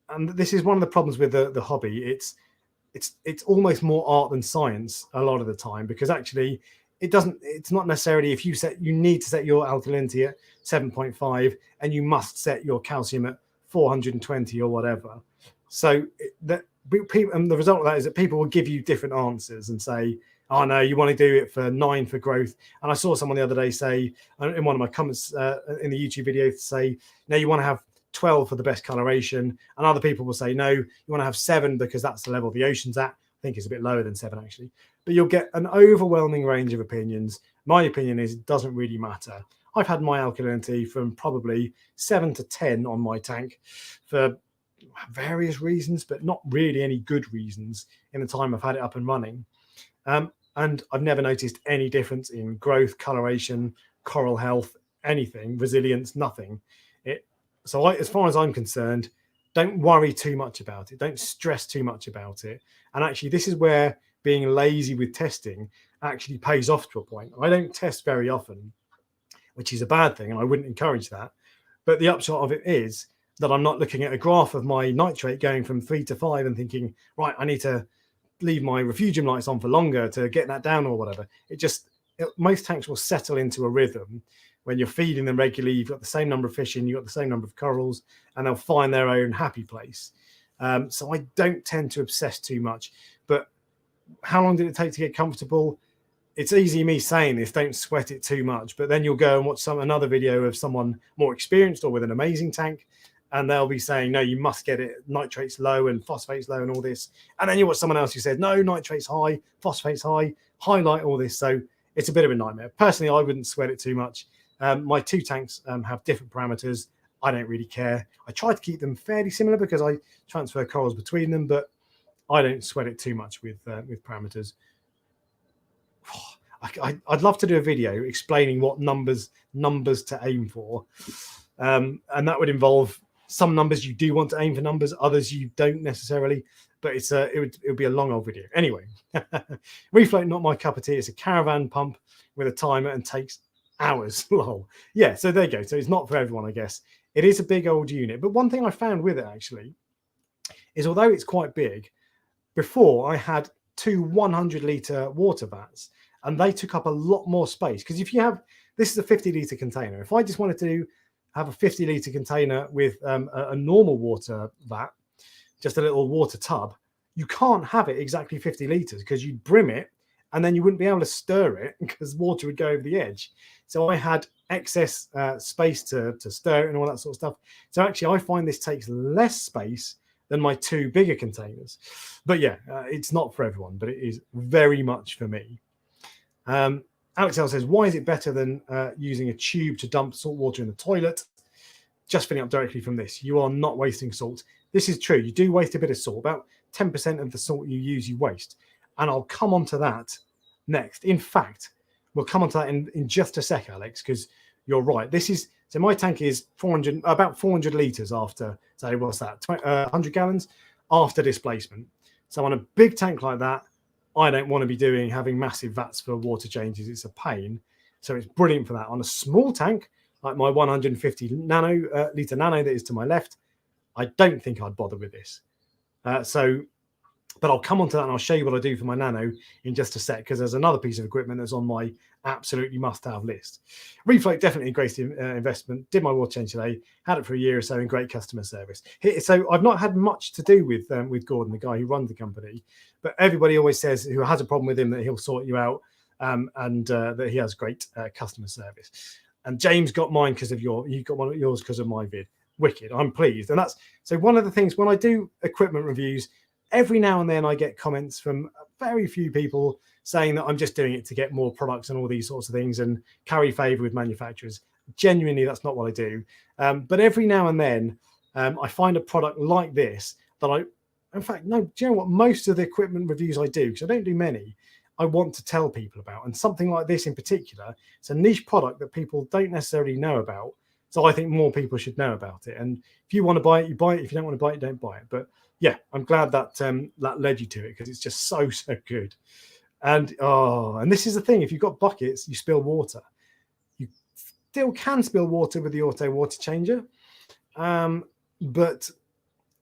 and this is one of the problems with the hobby. It's almost more art than science a lot of the time, because actually it's not necessarily, if you need to set your alkalinity at 7.5 and you must set your calcium at 420 or whatever. So people, and the result of that is that people will give you different answers and say, oh no, you want to do it for 9 for growth. And I saw someone the other day say in one of my comments in the YouTube video say, no, you want to have 12 for the best coloration, and other people will say no, you want to have 7 because that's the level the ocean's at. I think it's a bit lower than 7 actually, but you'll get an overwhelming range of opinions. My opinion is it doesn't really matter. I've had my alkalinity from probably 7 to 10 on my tank for various reasons, but not really any good reasons in the time I've had it up and running. And I've never noticed any difference in growth, coloration, coral health, anything, resilience, nothing. So as far as I'm concerned, don't worry too much about it. Don't stress too much about it. And actually, this is where being lazy with testing actually pays off to a point. I don't test very often, which is a bad thing, and I wouldn't encourage that. But the upshot of it is that I'm not looking at a graph of my nitrate going from 3 to 5 and thinking, right, I need to leave my refugium lights on for longer to get that down or whatever. Most tanks will settle into a rhythm when you're feeding them regularly. You've got the same number of fish in, you've got the same number of corals, and they'll find their own happy place. So I don't tend to obsess too much. But how long did it take to get comfortable? It's easy me saying this, don't sweat it too much, but then you'll go and watch another video of someone more experienced or with an amazing tank, and they'll be saying, no, you must get it, nitrate's low and phosphate's low and all this. And then you watch someone else who said, no, nitrate's high, phosphate's high, highlight all this. So it's a bit of a nightmare. Personally, I wouldn't sweat it too much. My 2 tanks have different parameters. I don't really care. I try to keep them fairly similar because I transfer corals between them, but I don't sweat it too much with parameters. I'd love to do a video explaining what numbers to aim for, and that would involve some numbers you do want to aim for numbers, others you don't necessarily. But it would be a long old video anyway. Refloat, not my cup of tea. It's a caravan pump with a timer and takes hours. Lol. Yeah, so there you go. So it's not for everyone, I guess. It is a big old unit, but one thing I found with it actually is, although it's quite big, before I had 2 100-litre water vats, and they took up a lot more space. Because if you have, this is a 50-litre container. If I just wanted to have a 50-litre container with a normal water vat, just a little water tub, you can't have it exactly 50 litres because you'd brim it and then you wouldn't be able to stir it because water would go over the edge. So I had excess space to stir it and all that sort of stuff. So actually, I find this takes less space than my 2 bigger containers. But yeah, it's not for everyone, but it is very much for me. Alex L says, why is it better than using a tube to dump salt water in the toilet? Just filling up directly from this. You are not wasting salt. This is true. You do waste a bit of salt. About 10% of the salt you use, you waste. And I'll come on to that next. In fact, we'll come on to that in just a sec, Alex, because you're right. So my tank is about 400 litres after, say, what's that, 100 gallons after displacement. So on a big tank like that, I don't want to be having massive vats for water changes. It's a pain. So it's brilliant for that. On a small tank, like my 150 litre nano that is to my left, I don't think I'd bother with this. But I'll come on to that and I'll show you what I do for my nano in just a sec, because there's another piece of equipment that's on my absolutely must-have list. Refloat, definitely a great investment. Did my water change today. Had it for a year or so in great customer service. So I've not had much to do with Gordon, the guy who runs the company, but everybody always says who has a problem with him that he'll sort you out, and that he has great customer service. And James got mine because of you got one of yours because of my vid. Wicked. I'm pleased. And that's so one of the things when I do equipment reviews, every now and then I get comments from very few people saying that I'm just doing it to get more products and all these sorts of things and carry favor with manufacturers. Genuinely, that's not what I do. But every now and then I find a product like this that in fact, no, do you know what? Most of the equipment reviews I do, because I don't do many, I want to tell people about. And something like this in particular, it's a niche product that people don't necessarily know about. So I think more people should know about it. And if you want to buy it, you buy it. If you don't want to buy it, don't buy it. But yeah, I'm glad that that led you to it, because it's just so good. And this is the thing: if you've got buckets, you spill water. You still can spill water with the auto water changer, but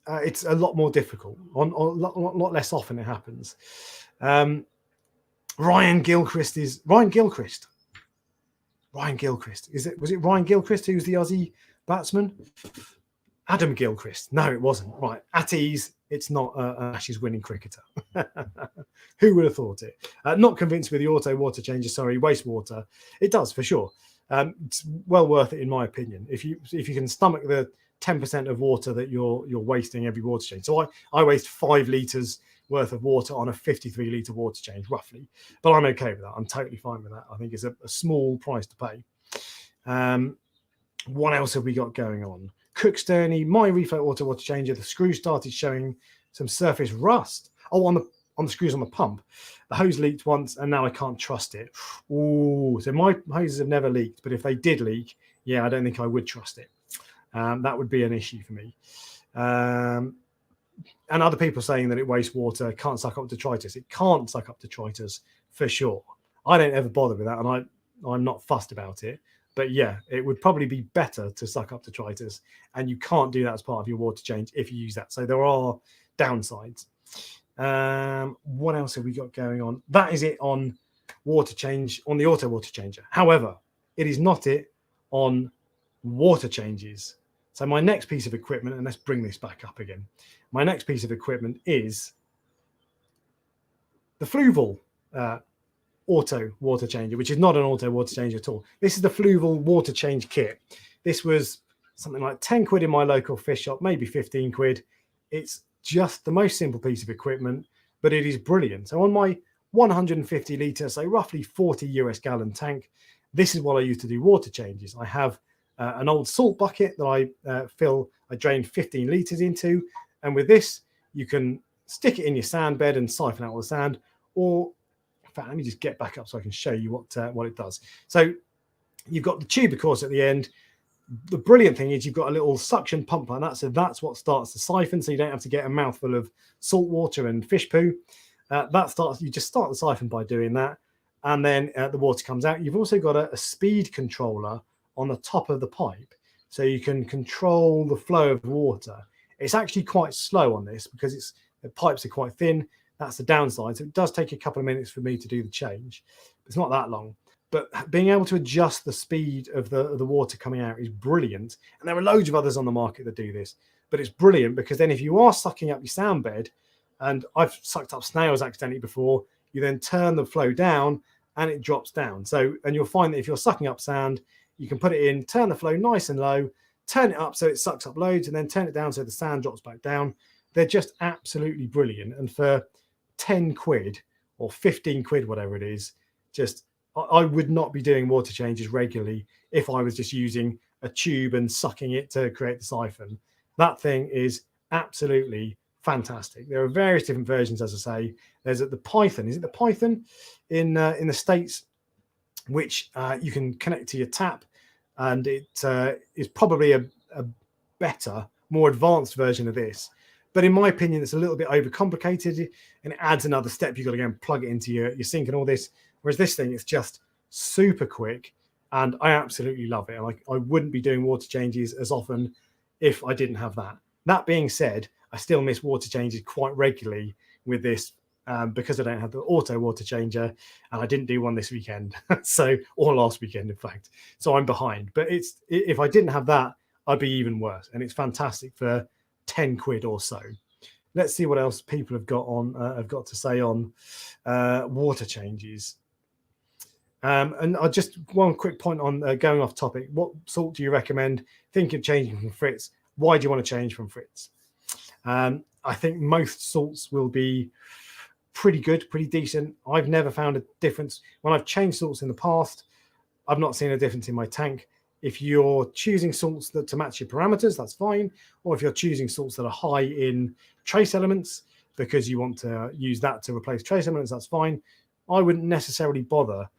it's a lot more difficult. A lot less often it happens. Ryan Gilchrist. Was it Ryan Gilchrist who's the Aussie batsman? Adam Gilchrist. No, it wasn't. Right. At ease, it's not an Ashes winning cricketer. Who would have thought it? Not convinced with the auto water changer. Sorry, wastewater. It does for sure. It's well worth it in my opinion. If you can stomach the 10% of water that you're wasting every water change. So I waste 5 litres worth of water on a 53 litre water change roughly, but I'm okay with that. I'm totally fine with that. I think it's a small price to pay. What else have we got going on? Cook Sterney, my refloat water changer, the screw started showing some surface rust. Oh, on the screws on the pump. The hose leaked once and now I can't trust it. Ooh, so my hoses have never leaked, but if they did leak, yeah, I don't think I would trust it. That would be an issue for me. And other people saying that it wastes water, can't suck up detritus. It can't suck up detritus for sure. I don't ever bother with that, and I'm not fussed about it. But yeah, it would probably be better to suck up detritus, and you can't do that as part of your water change if you use that. So there are downsides. What else have we got going on? That is it on water change, on the auto water changer. However, it is not it on water changes. So my next piece of equipment, and let's bring this back up again. My next piece of equipment is the Fluval auto water changer, which is not an auto water changer at all. This is the Fluval water change kit. This was something like 10 quid in my local fish shop, maybe 15 quid. It's just the most simple piece of equipment, but it is brilliant. So on my 150 litre, so roughly 40 US gallon tank, this is what I use to do water changes. I have an old salt bucket that I drain 15 litres into. And with this, you can stick it in your sand bed and siphon out all the sand. Or, in fact, let me just get back up so I can show you what it does. So you've got the tube, of course, at the end. The brilliant thing is you've got a little suction pump like that. So that's what starts the siphon. So you don't have to get a mouthful of salt water and fish poo. You just start the siphon by doing that. And then the water comes out. You've also got a speed controller on the top of the pipe, so you can control the flow of water. It's actually quite slow on this because the pipes are quite thin. That's the downside. So it does take a couple of minutes for me to do the change. It's not that long, but being able to adjust the speed of the water coming out is brilliant. And there are loads of others on the market that do this, but it's brilliant because then if you are sucking up your sand bed, and I've sucked up snails accidentally before, you then turn the flow down and it drops down. So, and you'll find that if you're sucking up sand, you can put it in, turn the flow nice and low, turn it up so it sucks up loads, and then turn it down so the sand drops back down. They're just absolutely brilliant. And for 10 quid or 15 quid, whatever it is, I would not be doing water changes regularly if I was just using a tube and sucking it to create the siphon. That thing is absolutely fantastic. There are various different versions, as I say. There's the Python. Is it the Python in the States, which you can connect to your tap, and it is probably a better, more advanced version of this. But in my opinion, it's a little bit overcomplicated, and it adds another step. You've got to go and plug it into your sink and all this. Whereas this thing is just super quick, and I absolutely love it. And I wouldn't be doing water changes as often if I didn't have that. That being said, I still miss water changes quite regularly with this because I don't have the auto water changer, and I didn't do one this weekend, or last weekend, in fact. So I'm behind. But if I didn't have that, I'd be even worse. And it's fantastic for 10 quid or so. Let's see what else people have got to say on water changes. And I just one quick point on going off topic. What salt do you recommend? Think of changing from Fritz. Why do you want to change from Fritz? I think most salts will be pretty good, pretty decent. I've never found a difference. When I've changed salts in the past, I've not seen a difference in my tank. If you're choosing salts to match your parameters, that's fine. Or if you're choosing salts that are high in trace elements because you want to use that to replace trace elements, that's fine. I wouldn't necessarily bother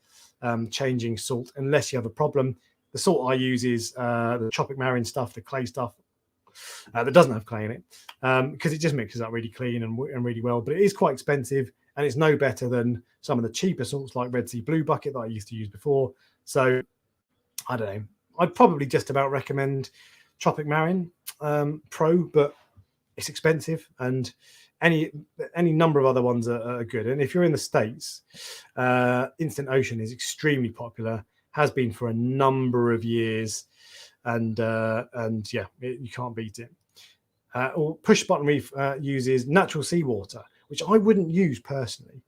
changing salt unless you have a problem. The salt I use is the tropic marine stuff, the clay stuff that doesn't have clay in it, because it just mixes up really clean and really well. But it is quite expensive, and it's no better than some of the cheaper salts like Red Sea Blue Bucket that I used to use before. So I don't know. I'd probably just about recommend Tropic Marine Pro, but it's expensive, and any number of other ones are good. And if you're in the States, Instant Ocean is extremely popular, has been for a number of years, and yeah, you can't beat it. Or Push Button Reef uses natural seawater, which I wouldn't use personally,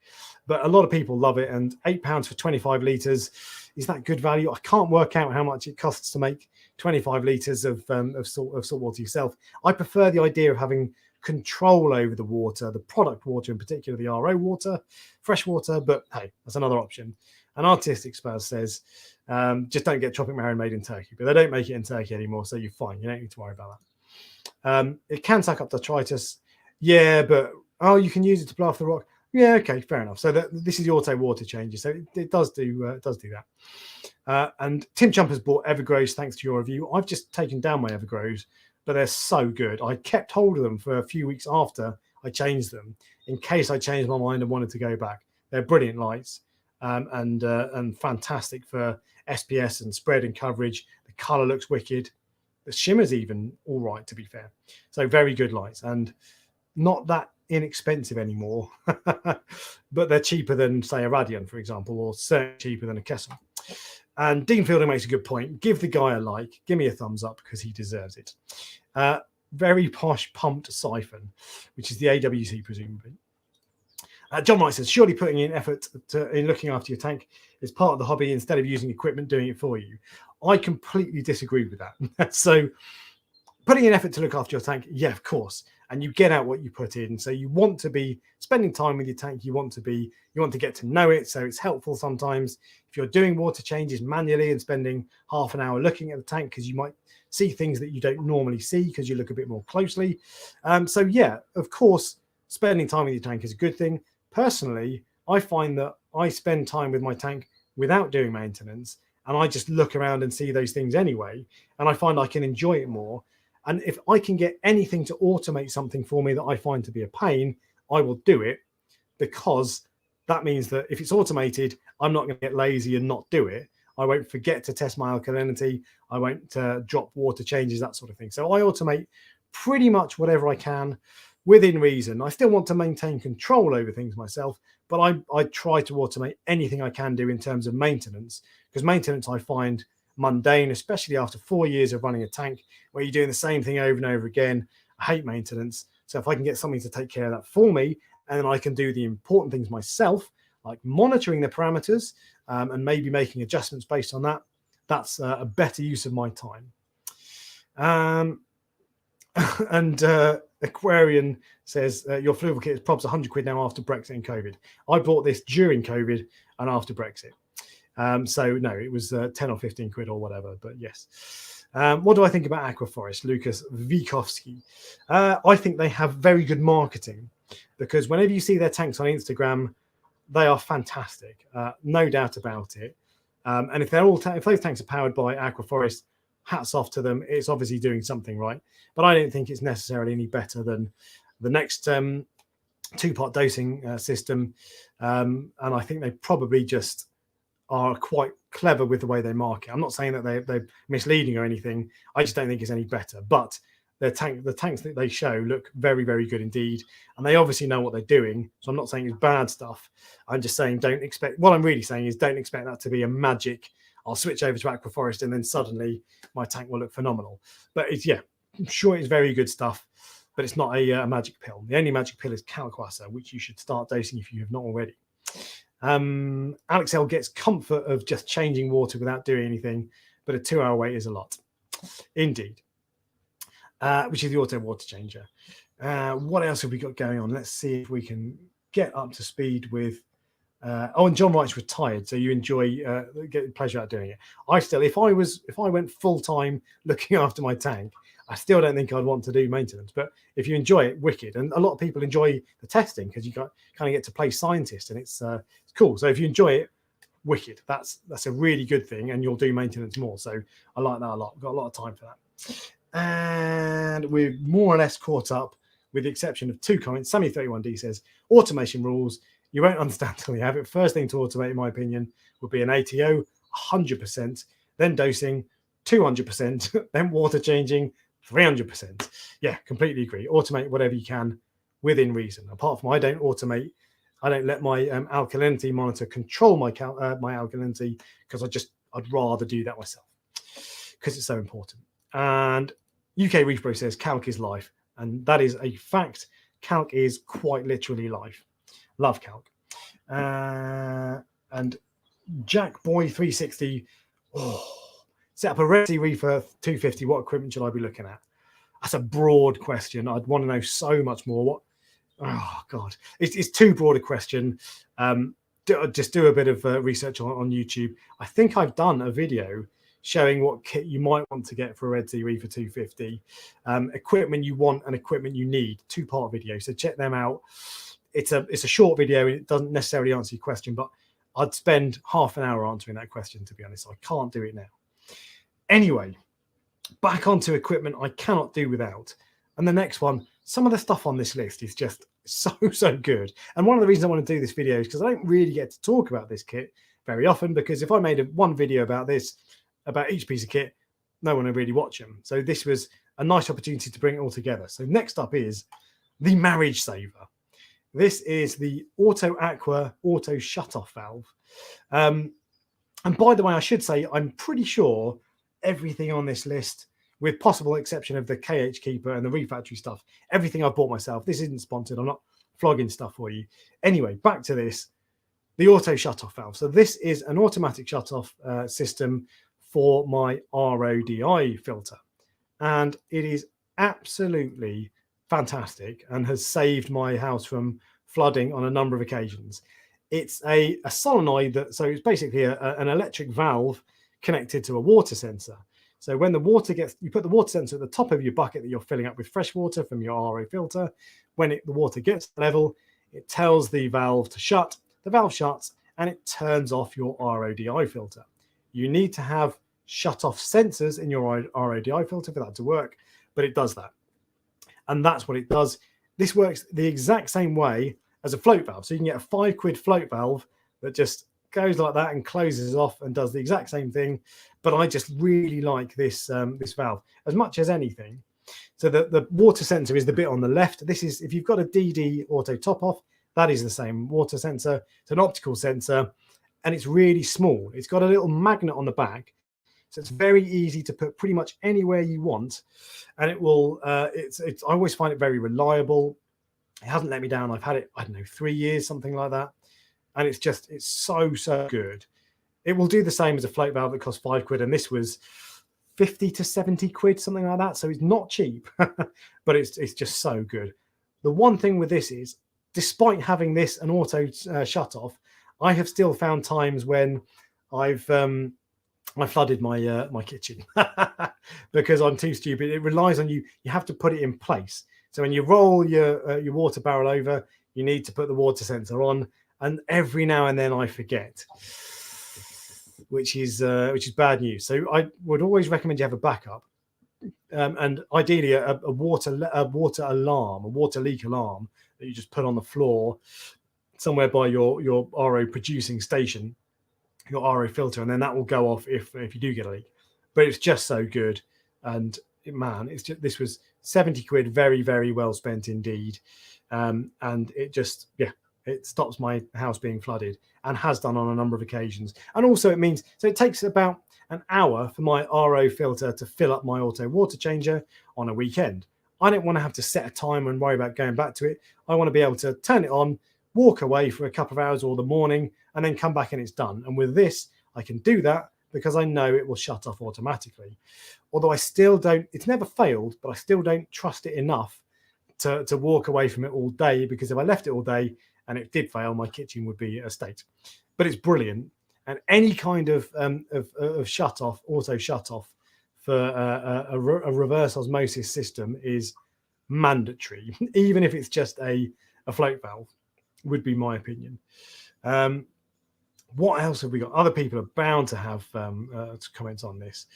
but a lot of people love it. And £8 for 25 litres is that good value? I can't work out how much it costs to make 25 litres of salt water yourself. I prefer the idea of having control over the water, the product water in particular, the RO water, fresh water, but hey, that's another option. And Artistic Spurs says, just don't get tropic marron made in Turkey, but they don't make it in Turkey anymore, so you're fine. You don't need to worry about that. It can suck up detritus. Yeah, but, oh, you can use it to blow off the rock. Yeah, okay, fair enough. So this is the auto water changer, so it does do that. And Tim Chumpers bought Evergrows thanks to your review. I've just taken down my Evergrows, but they're so good. I kept hold of them for a few weeks after I changed them, in case I changed my mind and wanted to go back. They're brilliant lights, and fantastic for SPS and spread and coverage. The color looks wicked. The shimmer's even all right, to be fair. So very good lights, and not that inexpensive anymore, but they're cheaper than, say, a Radian, for example, or certainly cheaper than a Kessel. And Dean Fielder makes a good point. Give the guy a like. Give me a thumbs up because he deserves it. Very posh pumped siphon, which is the AWC, presumably. John Wright says, surely putting in effort in looking after your tank is part of the hobby instead of using equipment doing it for you. I completely disagree with that. So putting in effort to look after your tank, yeah, of course. And you get out what you put in. So you want to be spending time with your tank. You want to get to know it. So it's helpful sometimes if you're doing water changes manually and spending half an hour looking at the tank, because you might see things that you don't normally see because you look a bit more closely. So yeah, of course, spending time with your tank is a good thing. Personally, I find that I spend time with my tank without doing maintenance, and I just look around and see those things anyway. And I find I can enjoy it more. And if I can get anything to automate something for me that I find to be a pain, I will do it, because that means that if it's automated, I'm not going to get lazy and not do it. I won't forget to test my alkalinity. I won't drop water changes, that sort of thing. So I automate pretty much whatever I can within reason. I still want to maintain control over things myself, but I try to automate anything I can do in terms of maintenance, because maintenance I find mundane, especially after 4 years of running a tank where you're doing the same thing over and over again. I hate maintenance. So if I can get something to take care of that for me, and then I can do the important things myself, like monitoring the parameters and maybe making adjustments based on that, that's a better use of my time. And Aquarium says, your fluval kit is probs 100 quid now after Brexit and COVID. I bought this during COVID and after Brexit. So no, it was 10 or 15 quid or whatever, but yes. What do I think about Aquaforest? Lucas Vikovsky. I think they have very good marketing, because whenever you see their tanks on Instagram, they are fantastic, no doubt about it. And if if those tanks are powered by Aquaforest, hats off to them. It's obviously doing something right, but I don't think it's necessarily any better than the next two-pot dosing system. And I think they probably just are quite clever with the way they market. I'm not saying that they're misleading or anything. I just don't think it's any better. But the tanks that they show look very, very good indeed. And they obviously know what they're doing. So I'm not saying it's bad stuff. I'm just saying what I'm really saying is don't expect that to be a magic, I'll switch over to Aquaforest and then suddenly my tank will look phenomenal. But I'm sure it's very good stuff, but it's not a magic pill. The only magic pill is Calquasa, which you should start dosing if you have not already. Alex L gets comfort of just changing water without doing anything, but a 2-hour wait is a lot. Indeed. Which is the auto water changer. What else have we got going on? Let's see if we can get up to speed with and John Wright's retired, so you get pleasure out of doing it. If I went full time looking after my tank, I still don't think I'd want to do maintenance. But if you enjoy it, wicked. And a lot of people enjoy the testing because you kind of get to play scientist, and it's cool. So if you enjoy it, wicked. That's a really good thing, and you'll do maintenance more. So I like that a lot. I've got a lot of time for that. And we're more or less caught up, with the exception of 2 comments. Sammy31D says, automation rules. You won't understand until you have it. First thing to automate, in my opinion, would be an ATO, 100%, then dosing, 200%, then water changing, 300%. Yeah, completely agree. Automate whatever you can within reason. Apart from I don't let my alkalinity monitor control my alkalinity, because I'd rather do that myself because it's so important. And UK Reef Pro says calc is life, and that is a fact. Calc is quite literally life. Love calc. And Jack Boy 360. Oh, set up a Red Sea Reef for 250. What equipment should I be looking at? That's a broad question. I'd want to know so much more. What? Oh God, it's too broad a question. Just do a bit of research on YouTube. I think I've done a video showing what kit you might want to get for a Red Sea Reef for 250, equipment you want and equipment you need. 2-part video, so check them out. It's a short video and it doesn't necessarily answer your question, but I'd spend half an hour answering that question, to be honest. I can't do it now. Anyway, back onto equipment I cannot do without. And the next one, some of the stuff on this list is just so good. And one of the reasons I want to do this video is because I don't really get to talk about this kit very often, because if I made one video about this, about each piece of kit, no one would really watch them. So this was a nice opportunity to bring it all together. So next up is the Marriage Saver. This is the Auto Aqua Auto Shutoff Valve. And by the way, I should say, I'm pretty sure everything on this list, with possible exception of the KH Keeper and the Reef Factory stuff, everything I've bought myself. This isn't sponsored. I'm not flogging stuff for you. Anyway, back to this, the Auto Shutoff Valve. So this is an automatic shutoff system for my RODI filter. And it is absolutely fantastic and has saved my house from flooding on a number of occasions. It's a solenoid so it's basically an electric valve connected to a water sensor. So when the water you put the water sensor at the top of your bucket that you're filling up with fresh water from your RO filter. When the water gets to level, it tells the valve to shut. The valve shuts and it turns off your RODI filter. You need to have shut-off sensors in your RODI filter for that to work, but it does that. And that's what it does. This works the exact same way as a float valve. So you can get a £5 float valve that just goes like that and closes off and does the exact same thing. But I just really like this this valve as much as anything. So the water sensor is the bit on the left. This is, if you've got a DD auto top off, that is the same water sensor. It's an optical sensor and it's really small. It's got a little magnet on the back. So it's very easy to put pretty much anywhere you want. And it will, I always find it very reliable. It hasn't let me down. I've had it, I don't know, 3 years, something like that. And it's so good. It will do the same as a float valve that costs £5. And this was 50 to 70 quid, something like that. So it's not cheap, but it's just so good. The one thing with this is, despite having this an auto shut off, I have still found times when I flooded my kitchen because I'm too stupid. It relies on you. You have to put it in place. So when you roll your water barrel over, you need to put the water sensor on. And every now and then I forget, which is bad news. So I would always recommend you have a backup, and ideally a water alarm, a water leak alarm that you just put on the floor somewhere by your RO producing station, your RO filter, and then that will go off if you do get a leak. But it's just so good, and man, this was 70 quid, very well spent indeed, and it just it stops my house being flooded and has done on a number of occasions. And also it means, so it takes about an hour for my RO filter to fill up my auto water changer on a weekend. I don't want to have to set a time and worry about going back to it. I want to be able to turn it on, walk away for a couple of hours or the morning, and then come back and it's done. And with this, I can do that because I know it will shut off automatically. Although I still don't, it's never failed, but I still don't trust it enough to walk away from it all day, because if I left it all day and it did fail, my kitchen would be a state. But it's brilliant. And any kind of shut off, auto shut off for a reverse osmosis system is mandatory, even if it's just a float valve, would be my opinion. What else have we got? Other people are bound to have comments on this.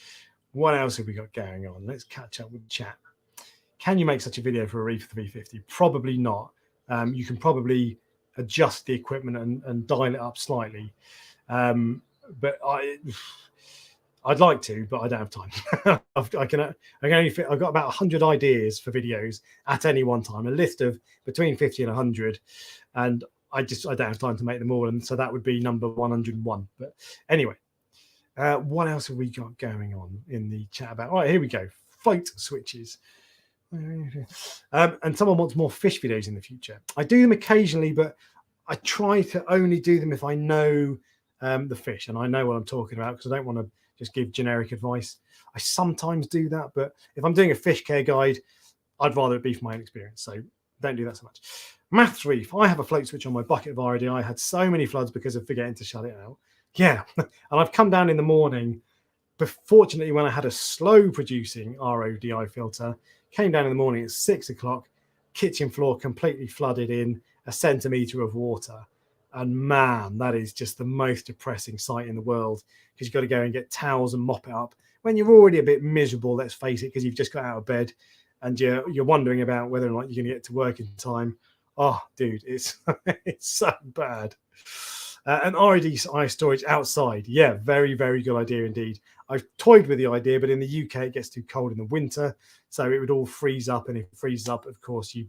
What else have we got going on? Let's catch up with chat. Can you make such a video for a Reef 350? Probably not. You can probably adjust the equipment and dial it up slightly. But I'd like to, but I don't have time. I can only fit, I've got about 100 ideas for videos at any one time, a list of between 50 and 100. And I don't have time to make them all. And so that would be number 101. But anyway, what else have we got going on in the chat about? All right, here we go. Float switches. And someone wants more fish videos in the future. I do them occasionally, but I try to only do them if I know the fish. And I know what I'm talking about because I don't want to just give generic advice. I sometimes do that, but if I'm doing a fish care guide, I'd rather it be from my own experience. So don't do that so much. Maths Reef. I have a float switch on my bucket of RODI. I had so many floods because of forgetting to shut it out. Yeah. And I've come down in the morning. But fortunately, when I had a slow producing RODI filter, came down in the morning at 6 o'clock, kitchen floor completely flooded in, a centimetre of water. And man, that is just the most depressing sight in the world, because you've got to go and get towels and mop it up when you're already a bit miserable, let's face it, because you've just got out of bed and you're wondering about whether or not you're going to get to work in time. Oh, dude, it's it's so bad. And RODI storage outside. Yeah, very, very good idea indeed. I've toyed with the idea, but in the UK, it gets too cold in the winter. So it would all freeze up. And if it freezes up, of course, you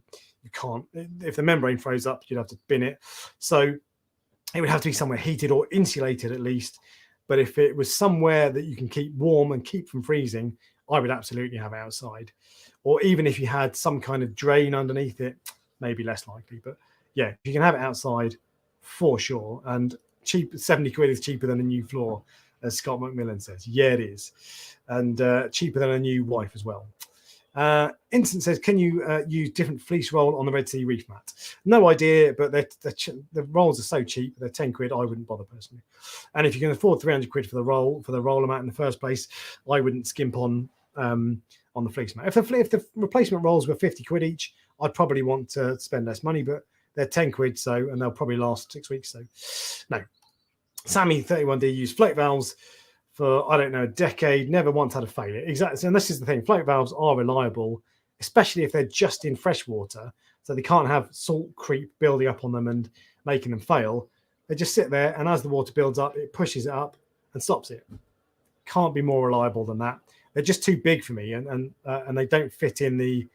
can't. If the membrane froze up, you'd have to bin it. So it would have to be somewhere heated or insulated at least. But if it was somewhere that you can keep warm and keep from freezing, I would absolutely have it outside. Or even if you had some kind of drain underneath it, maybe less likely. But yeah, if you can have it outside, for sure. And cheap, 70 quid is cheaper than a new floor, as Scott McMillan says. Yeah, it is. And cheaper than a new wife as well. Instant says, can you use different fleece roll on the Red Sea reef mat? No idea, but the rolls are so cheap. They're 10 quid. I wouldn't bother personally. And if you can afford 300 quid for the roller mat in the first place, I wouldn't skimp on the fleece mat. If the replacement rolls were 50 quid each, I'd probably want to spend less money, but they're 10 quid, and they'll probably last 6 weeks. So no. Sammy 31D used float valves for, I don't know, a decade, never once had a failure. Exactly. And this is the thing, float valves are reliable, especially if they're just in fresh water. So they can't have salt creep building up on them and making them fail. They just sit there, and as the water builds up, it pushes it up and stops it. Can't be more reliable than that. They're just too big for me, and they don't fit in the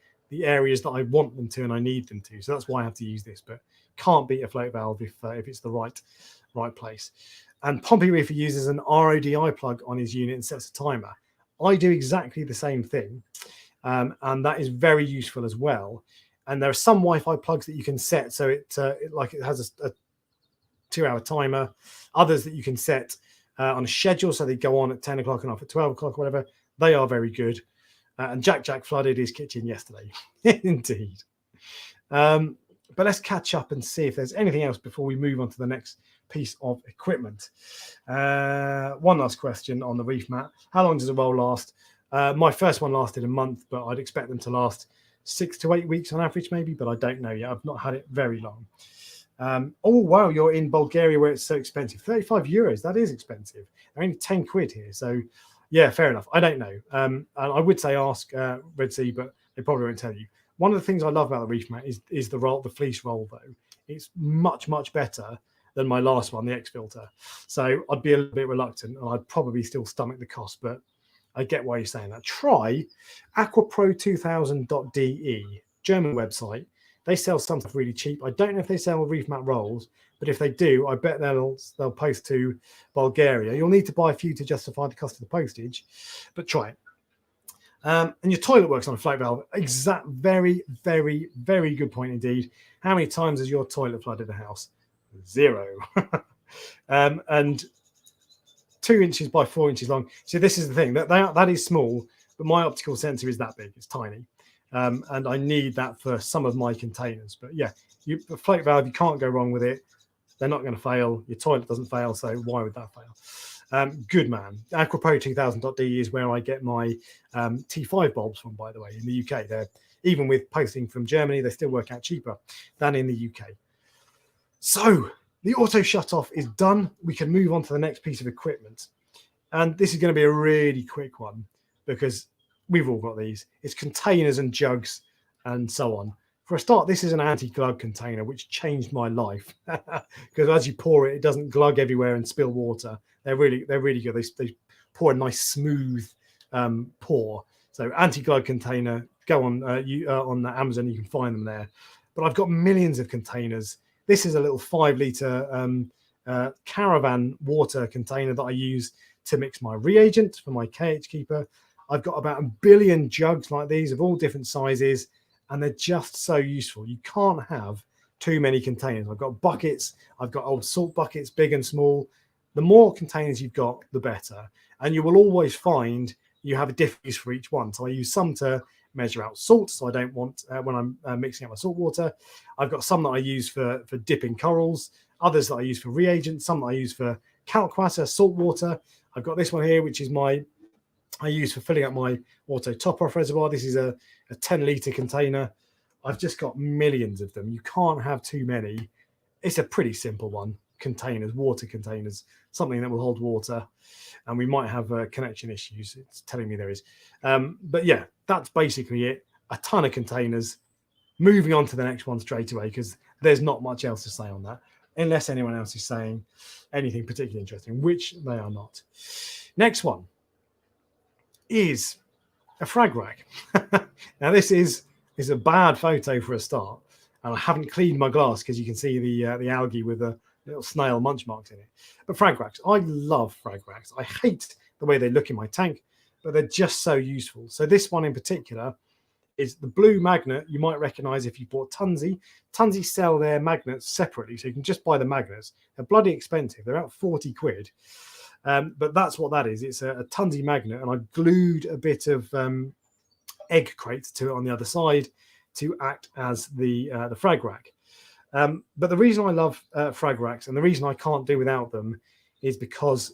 areas that I want them to and I need them to. So that's why I have to use this, but can't beat a float valve if it's the right place. And Pompey Reefer uses an RODI plug on his unit and sets a timer. I do exactly the same thing, and that is very useful as well. And there are some Wi-Fi plugs that you can set so it has a 2-hour timer. Others that you can set on a schedule, so they go on at 10 o'clock and off at 12 o'clock, whatever. They are very good. And Jack flooded his kitchen yesterday. Indeed. But let's catch up and see if there's anything else before we move on to the next piece of equipment. One last question on the reef mat. How long does a roll last? My first one lasted a month, but I'd expect them to last 6 to 8 weeks on average, maybe, but I don't know yet. I've not had it very long. Oh, wow, you're in Bulgaria where it's so expensive. 35 euros, that is expensive. They're only 10 quid here, so yeah, fair enough. I don't know. And I would say ask Red Sea, but they probably won't tell you. One of the things I love about the reef mat is the fleece roll, though. It's much, much better than my last one, the X filter. So I'd be a little bit reluctant, and I'd probably still stomach the cost, but I get why you're saying that. Try aquapro2000.de, German website. They sell some stuff really cheap. I don't know if they sell reef mat rolls, but if they do, I bet they'll post to Bulgaria. You'll need to buy a few to justify the cost of the postage, but try it. And your toilet works on a float valve. Very, very, very good point indeed. How many times has your toilet flooded a house? 0. And 2 inches by 4 inches long. So this is the thing, that is small, but my optical sensor is that big. It's tiny. And I need that for some of my containers. But yeah, the float valve, you can't go wrong with it. They're not going to fail. Your toilet doesn't fail, so why would that fail? Good man. Aquapro2000.de is where I get my T5 bulbs from, by the way, in the UK. They're, even with posting from Germany, they still work out cheaper than in the UK. So the auto shut off is done. We can move on to the next piece of equipment. And this is going to be a really quick one because we've all got these. It's containers and jugs and so on. For a start, this is an anti-glug container, which changed my life because as you pour it, it doesn't glug everywhere and spill water. They're really good. They pour a nice smooth pour. So anti-glug container, go on Amazon, you can find them there. But I've got millions of containers. This is a little 5-litre caravan water container that I use to mix my reagent for my KH keeper. I've got about 1 billion jugs like these of all different sizes, and they're just so useful. You can't have too many containers. I've got buckets. I've got old salt buckets, big and small. the more containers you've got, the better. And you will always find you have a different use for each one. So I use some to measure out salt, so I don't want when I'm mixing up my salt water. I've got some that I use for dipping corals, others that I use for reagents, some that I use for calcwater, salt water. I've got this one here, which is I use for filling up my auto top off reservoir. This is a 10-litre container. I've just got millions of them. You can't have too many. It's a pretty simple one. Containers, water containers, something that will hold water. And we might have connection issues. It's telling me there is. But yeah, that's basically it. A ton of containers. Moving on to the next one straight away, because there's not much else to say on that, unless anyone else is saying anything particularly interesting, which they are not. Next one is a frag rack. Now this is a bad photo for a start, and I haven't cleaned my glass because you can see the algae with the little snail munch marks in it. But frag racks, I love frag racks. I hate the way they look in my tank, but they're just so useful. So this one in particular is the blue magnet. You might recognize if you bought Tunzi. Tunzi sell their magnets separately, so you can just buy the magnets. They're bloody expensive. They're about 40 quid. But that's what that is. It's a Tunzi magnet, and I glued a bit of egg crate to it on the other side to act as the frag rack. But the reason I love frag racks, and the reason I can't do without them, is because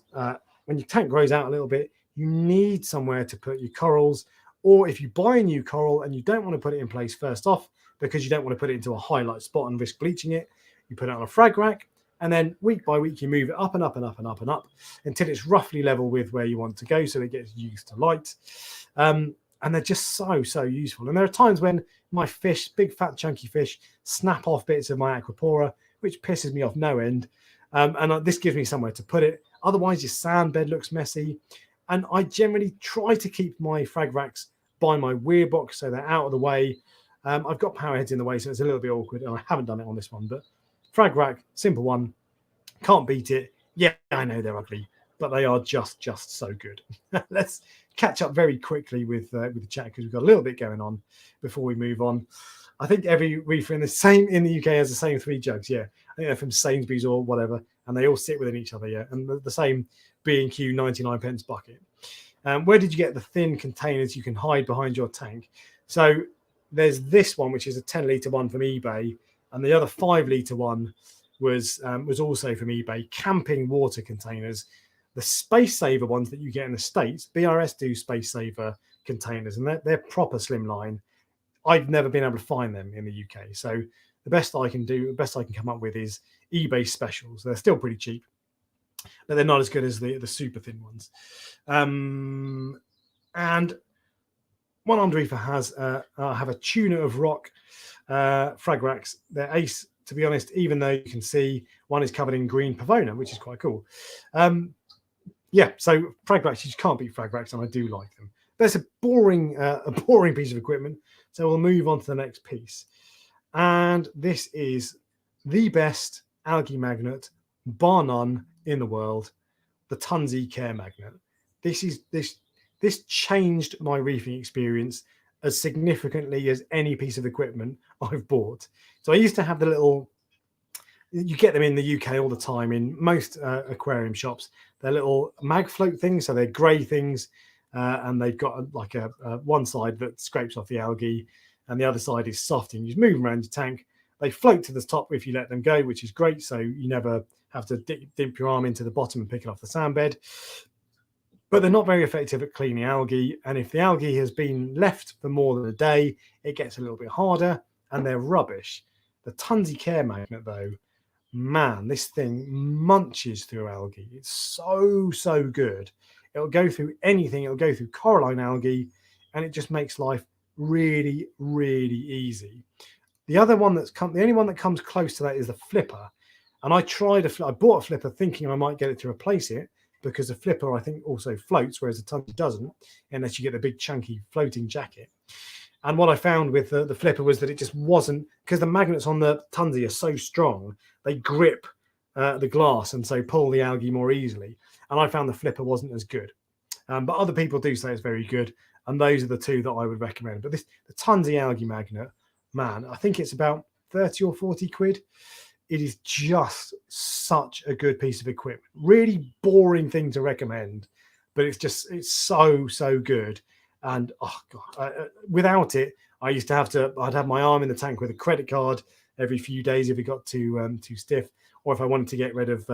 when your tank grows out a little bit, you need somewhere to put your corals. Or if you buy a new coral and you don't want to put it in place first off, because you don't want to put it into a highlight spot and risk bleaching it, you put it on a frag rack, and then week by week you move it up and up and up and up and up until it's roughly level with where you want to go, so it gets used to light. And they're just so useful. And there are times when my fish, big fat chunky fish, snap off bits of my aquapora, which pisses me off no end. And this gives me somewhere to put it. Otherwise your sand bed looks messy. And I generally try to keep my frag racks by my weir box so they're out of the way. I've got power heads in the way, so it's a little bit awkward, and I haven't done it on this one. But frag rack, simple one, can't beat it. Yeah, I know they're ugly, but they are just so good. Let's catch up very quickly with the chat, because we've got a little bit going on before we move on. I think every reefer in the UK has the same 3 jugs. Yeah, I think they're from Sainsbury's or whatever, and they all sit within each other. Yeah, and the same B&Q 99p bucket. Where did you get the thin containers you can hide behind your tank? So there's this one, which is a 10-litre one from eBay, and the other 5-litre one was also from eBay. Camping water containers, the space saver ones that you get in the States. BRS do space saver containers, and they're proper slimline. I've never been able to find them in the UK, so the best I can come up with is eBay specials. They're still pretty cheap, but they're not as good as the super thin ones. And One Armed Reefer have a tuna of rock frag racks. They're ace, to be honest, even though you can see one is covered in green pavona, which is quite cool. Yeah, so frag racks, you just can't beat frag racks, and I do like them. But it's a boring piece of equipment, so we'll move on to the next piece. And this is the best algae magnet, bar none, in the world, the Tunzi Care Magnet. This changed my reefing experience as significantly as any piece of equipment I've bought. So I used to have the little, you get them in the UK all the time in most aquarium shops. They're little mag float things, so they're grey things, and they've got like a one side that scrapes off the algae, and the other side is soft, and you just move them around your tank. They float to the top if you let them go, which is great, so you never have to dip your arm into the bottom and pick it off the sand bed. But they're not very effective at cleaning algae, and if the algae has been left for more than a day, it gets a little bit harder, and they're rubbish. The Tunzi Care Magnet, though, man, this thing munches through algae. It's so good. It'll go through anything. It'll go through coralline algae, and it just makes life really easy. The only one that comes close to that is the flipper. And I bought a flipper thinking I might get it to replace it, because the flipper, I think, also floats, whereas the Tunzi doesn't, unless you get the big chunky floating jacket. And what I found with the flipper was that it just wasn't, because the magnets on the Tunzi are so strong, they grip the glass and so pull the algae more easily. And I found the flipper wasn't as good. But other people do say it's very good, and those are the 2 that I would recommend. But the Tunzi algae magnet, man, I think it's about 30 or 40 quid. it is just such a good piece of equipment. Really boring thing to recommend, but it's so good. And oh god, without it, I'd have my arm in the tank with a credit card every few days if it got too stiff, or if I wanted to get rid of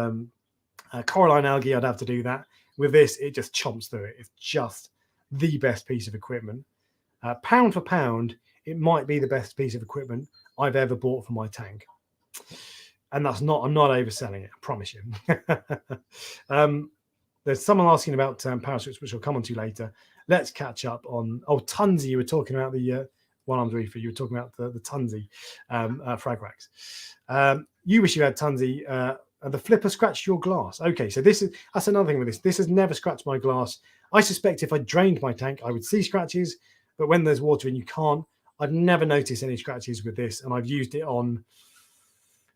coralline algae, I'd have to do that. With this, it just chomps through it. It's just the best piece of equipment. Pound for pound, it might be the best piece of equipment I've ever bought for my tank. And I'm not overselling it, I promise you. There's someone asking about parachutes, which we'll come on to later. Let's catch up on, Tunsy, you were talking about the one-armed reefer. You were talking about the Tunsy frag racks. You wish you had Tunsy. The flipper scratched your glass. Okay, so that's another thing with this. This has never scratched my glass. I suspect if I drained my tank, I would see scratches, but when there's water in, you can't. I've never noticed any scratches with this, and I've used it on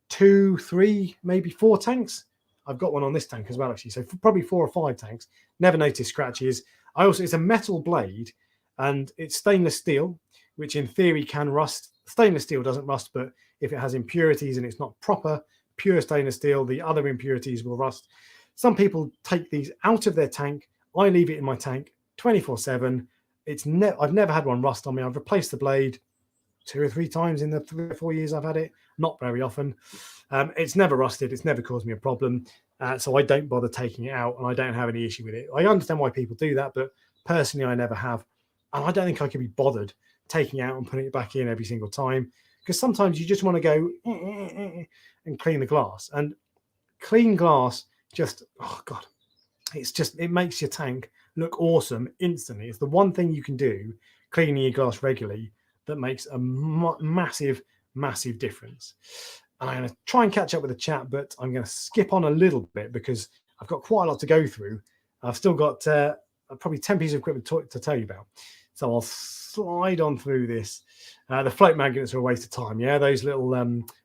2, 3, maybe 4 tanks. I've got one on this tank as well, actually. So probably 4 or 5 tanks. Never noticed scratches. It's a metal blade, and it's stainless steel, which in theory can rust. Stainless steel doesn't rust, but if it has impurities and it's not proper, pure stainless steel, the other impurities will rust. Some people take these out of their tank. I leave it in my tank 24/7. I've never had one rust on me. I've replaced the blade 2 or 3 times in the 3 or 4 years I've had it. Not very often. It's never rusted. It's never caused me a problem. So I don't bother taking it out, and I don't have any issue with it. I understand why people do that, but personally, I never have. And I don't think I could be bothered taking it out and putting it back in every single time, because sometimes you just want to go and clean the glass. And clean glass it makes your tank look awesome instantly. It's the one thing you can do, cleaning your glass regularly, that makes a massive difference. And I'm going to try and catch up with the chat, but I'm going to skip on a little bit because I've got quite a lot to go through. I've still got probably 10 pieces of equipment to tell you about. So I'll slide on through this. The float magnets are a waste of time. Yeah, those little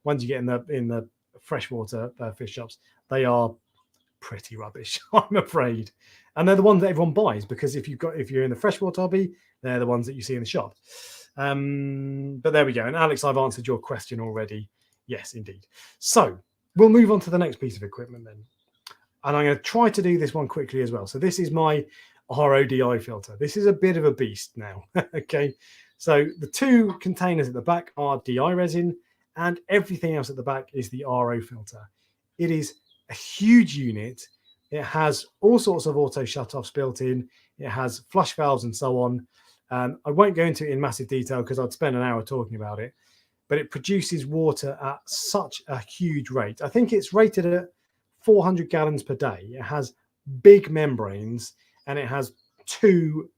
ones you get in the freshwater fish shops, they are pretty rubbish, I'm afraid. And they're the ones that everyone buys, because if you're in the freshwater hobby, they're the ones that you see in the shop. But there we go. And Alex, I've answered your question already. Yes, indeed. So we'll move on to the next piece of equipment then. And I'm going to try to do this one quickly as well. So this is my RODI filter. This is a bit of a beast now. Okay. So the 2 containers at the back are DI resin, and everything else at the back is the RO filter. It is a huge unit. It has all sorts of auto shutoffs built in. It has flush valves and so on. I won't go into it in massive detail because I'd spend an hour talking about it, but it produces water at such a huge rate. I think it's rated at 400 gallons per day. It has big membranes, and it has two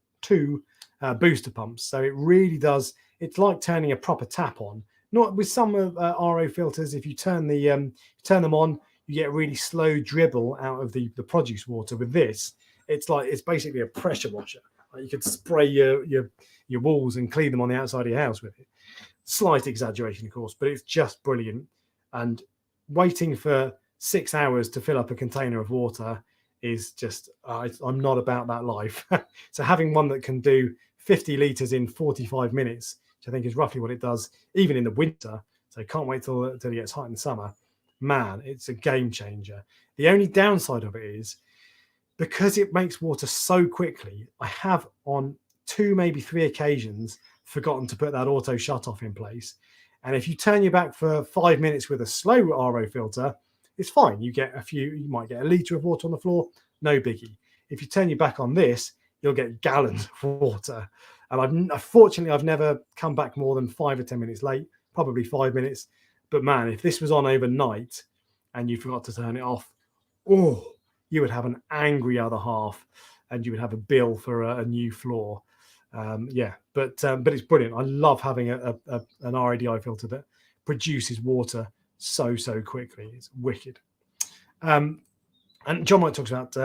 booster pumps. So it really does. It's like turning a proper tap on. Not with some of RO filters. If you turn them on, you get a really slow dribble out of the produce water. With this, it's basically a pressure washer. Like you could spray your walls and clean them on the outside of your house with it. Slight exaggeration, of course, but it's just brilliant. And waiting for 6 hours to fill up a container of water is just, I'm not about that life. So having one that can do 50 litres in 45 minutes, which I think is roughly what it does, even in the winter, so can't wait till it gets hot in the summer, man, it's a game changer. The only downside of it is, because it makes water so quickly, I have on 2, maybe 3 occasions forgotten to put that auto shut off in place. And if you turn your back for 5 minutes with a slow RO filter, it's fine. You might get a litre of water on the floor, no biggie. If you turn your back on this, you'll get gallons of water. And unfortunately, I've never come back more than 5 or 10 minutes late, probably 5 minutes. But man, if this was on overnight and you forgot to turn it off, you would have an angry other half, and you would have a bill for a new floor. But it's brilliant. I love having an RODI filter that produces water so quickly. It's wicked. And John White talks about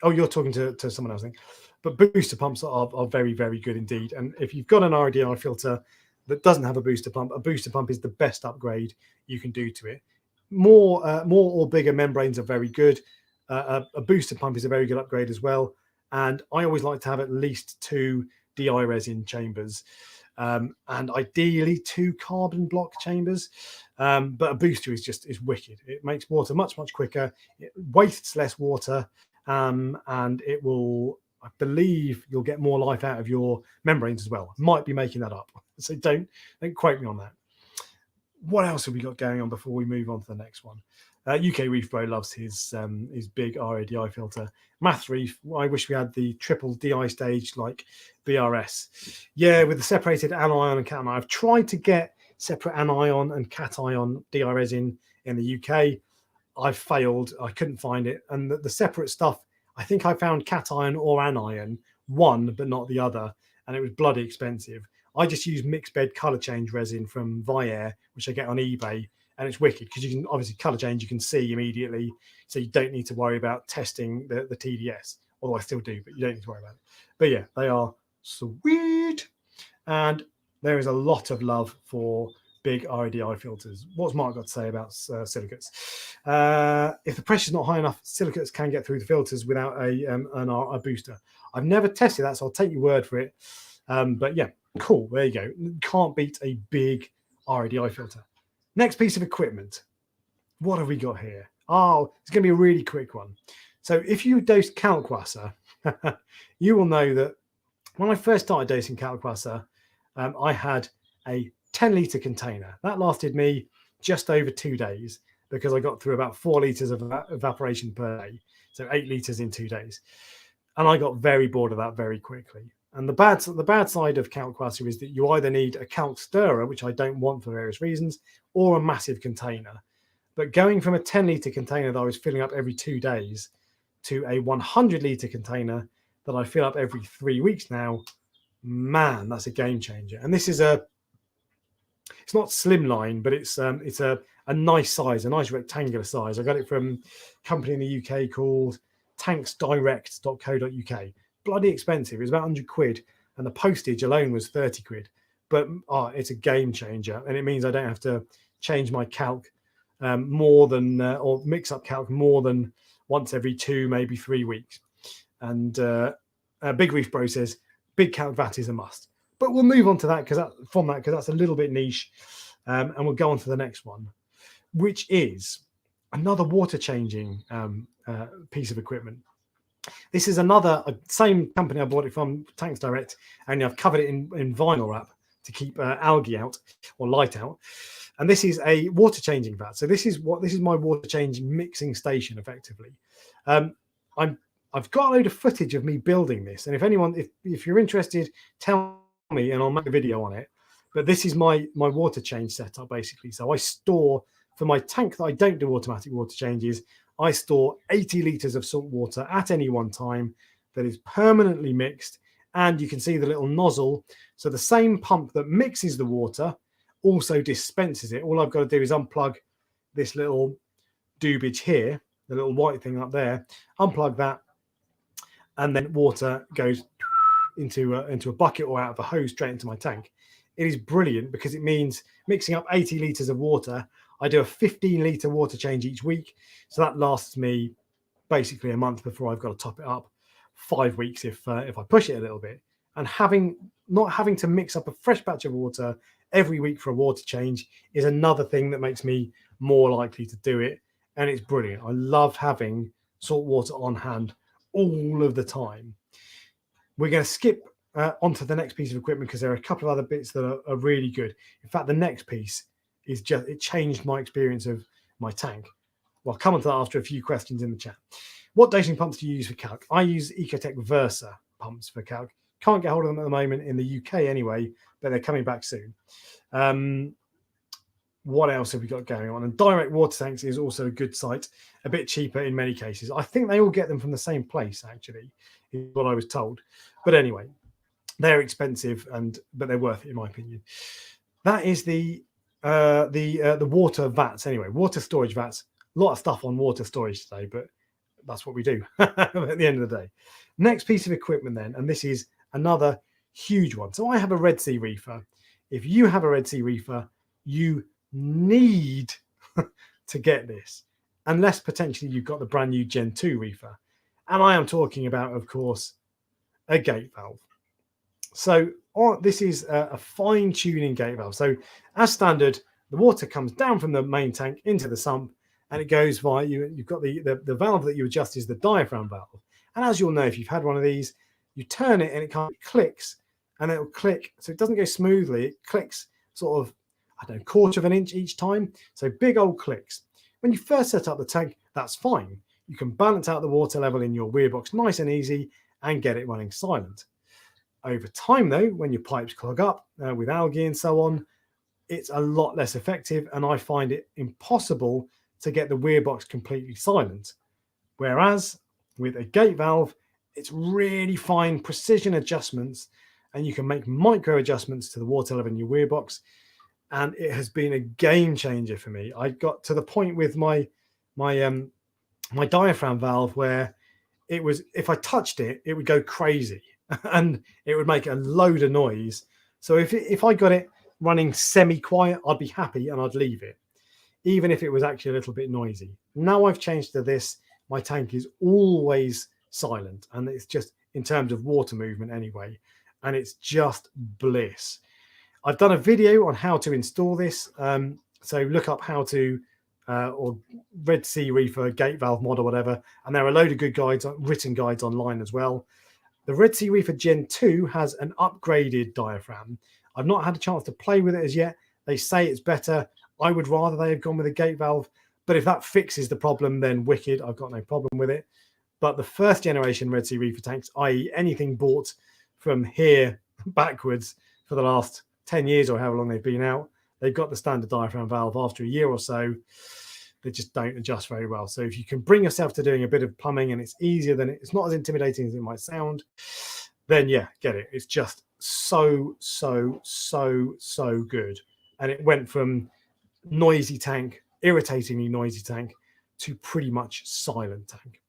you're talking to someone else, I think. But booster pumps are very, very good indeed. And if you've got an RODI filter that doesn't have a booster pump is the best upgrade you can do to it. More or bigger membranes are very good. A booster pump is a very good upgrade as well. And I always like to have at least 2 DI resin chambers. and ideally 2 carbon block chambers. But a booster is wicked. It makes water much quicker. It wastes less water, and it will, I believe, you'll get more life out of your membranes as well. Might be making that up, so don't quote me on that. What else have we got going on before we move on to the next one? UK Reef Bro loves his big RODI filter. Math Reef, I wish we had the triple DI stage like BRS. Yeah, with the separated anion and cation. I've tried to get separate anion and cation DI resin in the UK. I've failed. I couldn't find it. And the separate stuff, I think I found cation or anion, one but not the other, and it was bloody expensive. I just use mixed bed color change resin from Viair, which I get on eBay, and it's wicked because you can obviously color change, you can see immediately, so you don't need to worry about testing the TDS, although I still do, but you don't need to worry about it. But yeah, they are sweet, and there is a lot of love for big RODI filters. What's Mark got to say about silicates? If the pressure's not high enough, silicates can get through the filters without a booster. I've never tested that, so I'll take your word for it. But yeah, cool. There you go. Can't beat a big RODI filter. Next piece of equipment. What have we got here? Oh, it's going to be a really quick one. So if you dose Kalkwasser, you will know that when I first started dosing Kalkwasser, I had a 10-litre container. That lasted me just over 2 days because I got through about 4 litres of evaporation per day. So 8 litres in 2 days. And I got very bored of that very quickly. And the bad side of Kalkwasser is that you either need a calc stirrer, which I don't want for various reasons, or a massive container. But going from a 10-litre container that I was filling up every 2 days to a 100-litre container that I fill up every 3 weeks now, man, that's a game changer. And this is it's not slimline, but it's a nice size, a nice rectangular size. I got it from a company in the UK called tanksdirect.co.uk. Bloody expensive. It was about 100 quid, and the postage alone was 30 quid. But it's a game changer, and it means I don't have to change my calc more than or mix up calc more than once every 2, maybe 3 weeks. And Big Reef Bro says big calc vat is a must. But we'll move on to that because that's a little bit niche, and we'll go on to the next one, which is another water changing piece of equipment. This is another same company I bought it from, Tanks Direct, and I've covered it in vinyl wrap to keep algae out or light out. And this is a water changing vat. So this is my water changing mixing station effectively. I've got a load of footage of me building this, and if you're interested, tell me and I'll make a video on it. But this is my water change setup basically. So I store, for my tank that I don't do automatic water changes, I store 80 litres of salt water at any one time that is permanently mixed, and you can see the little nozzle. So the same pump that mixes the water also dispenses it. All I've got to do is unplug this little doobage here, the little white thing up there, unplug that, and then water goes into a bucket or out of a hose straight into my tank. It is brilliant because it means mixing up 80 litres of water. I do a 15-litre water change each week. So that lasts me basically a month before I've got to top it up. 5 weeks if I push it a little bit. And not having to mix up a fresh batch of water every week for a water change is another thing that makes me more likely to do it. And it's brilliant. I love having salt water on hand all of the time. We're going to skip onto the next piece of equipment because there are a couple of other bits that are really good. In fact, the next piece is it changed my experience of my tank. Well, I'll come on to that after a few questions in the chat. What dosing pumps do you use for calc? I use Ecotech Versa pumps for calc. Can't get hold of them at the moment in the UK anyway, but they're coming back soon. What else have we got going on? And Direct Water Tanks is also a good site, a bit cheaper in many cases. I think they all get them from the same place, actually, is what I was told. But anyway, they're expensive, but they're worth it, in my opinion. That is the water vats. Anyway, water storage vats. A lot of stuff on water storage today, but that's what we do at the end of the day. Next piece of equipment then, and this is another huge one. So I have a Red Sea reefer. If you have a Red Sea reefer, you need to get this, unless potentially you've got the brand new Gen 2 reefer. And I am talking about, of course, a gate valve. So this is a fine tuning gate valve. So as standard, the water comes down from the main tank into the sump, and it goes via you've got the valve that you adjust is the diaphragm valve. And as you'll know, if you've had one of these, you turn it and it kind of clicks, and it'll click. So it doesn't go smoothly. It clicks sort of, I don't know, quarter of an inch each time. So big old clicks. When you first set up the tank, that's fine. You can balance out the water level in your weir box nice and easy and get it running silent. Over time, though, when your pipes clog up with algae and so on, it's a lot less effective, and I find it impossible to get the weir box completely silent. Whereas with a gate valve, it's really fine precision adjustments, and you can make micro adjustments to the water level in your weir box, and it has been a game changer for me. I got to the point with my diaphragm valve where it was, if I touched it, it would go crazy and it would make a load of noise. So if I got it running semi-quiet, I'd be happy and I'd leave it, even if it was actually a little bit noisy. Now I've changed to this. My tank is always silent, and it's just in terms of water movement anyway, and it's just bliss. I've done a video on how to install this. So look up how to, or Red Sea Reefer gate valve mod or whatever. And there are a load of good guides, written guides online as well. The Red Sea Reefer Gen 2 has an upgraded diaphragm. I've not had a chance to play with it as yet. They say it's better. I would rather they had gone with a gate valve. But if that fixes the problem, then wicked. I've got no problem with it. But the first generation Red Sea Reefer tanks, i.e. anything bought from here backwards for the last 10 years or however long they've been out, they've got the standard diaphragm valve. After a year or so, they just don't adjust very well. So if you can bring yourself to doing a bit of plumbing and it's easier than it's not as intimidating as it might sound, then yeah, get it. It's just so good. And it went from noisy tank, irritatingly noisy tank, to pretty much silent tank.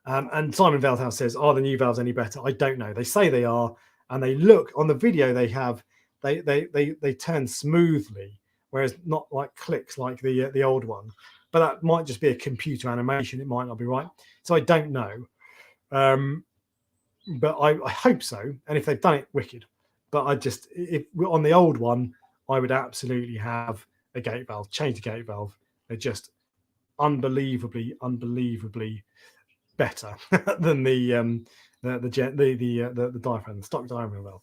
And Simon Veldhouse says, are the new valves any better? I don't know. They say they are, and they look on the video they have, they turn smoothly, whereas not like clicks like the old one. But that might just be a computer animation. It might not be right. So I don't know. But I hope so. And if they've done it, wicked. But if on the old one, I would absolutely have a gate valve, change the gate valve. They're just unbelievably better than the diaphragm, the stock diaphragm valve.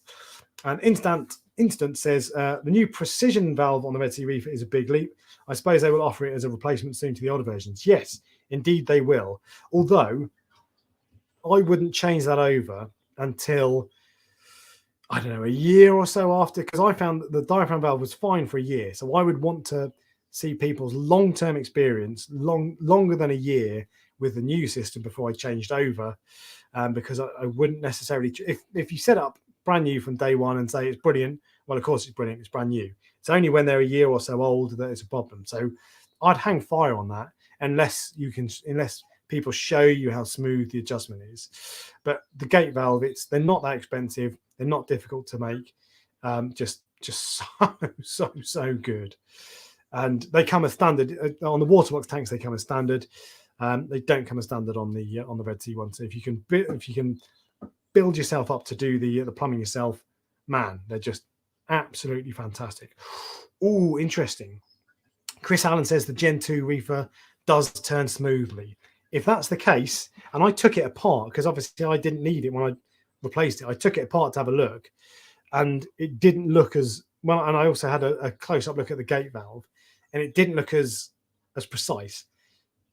And Instant says the new precision valve on the Red Sea Reefer is a big leap. I suppose they will offer it as a replacement soon to the older versions. Yes, indeed they will. Although I wouldn't change that over until, I don't know, a year or so after, because I found that the diaphragm valve was fine for a year. So I would want to see people's long-term experience, longer than a year with the new system before I changed over, because I wouldn't necessarily, if you set up brand new from day one and say it's brilliant, well, of course it's brilliant, it's brand new. It's only when they're a year or so old that it's a problem. So I'd hang fire on that unless people show you how smooth the adjustment is. But the gate valve, they're not that expensive, they're not difficult to make, just so good. And they come as standard on the waterworks tanks. They come as standard. They don't come as standard on the Red Sea one. So if you can build yourself up to do the plumbing yourself, man, they're just absolutely fantastic. Oh, interesting. Chris Allen says the Gen 2 Reefer does turn smoothly. If that's the case, and I took it apart because obviously I didn't need it when I replaced it. I took it apart to have a look, and it didn't look as well. And I also had a close-up look at the gate valve, and it didn't look as precise.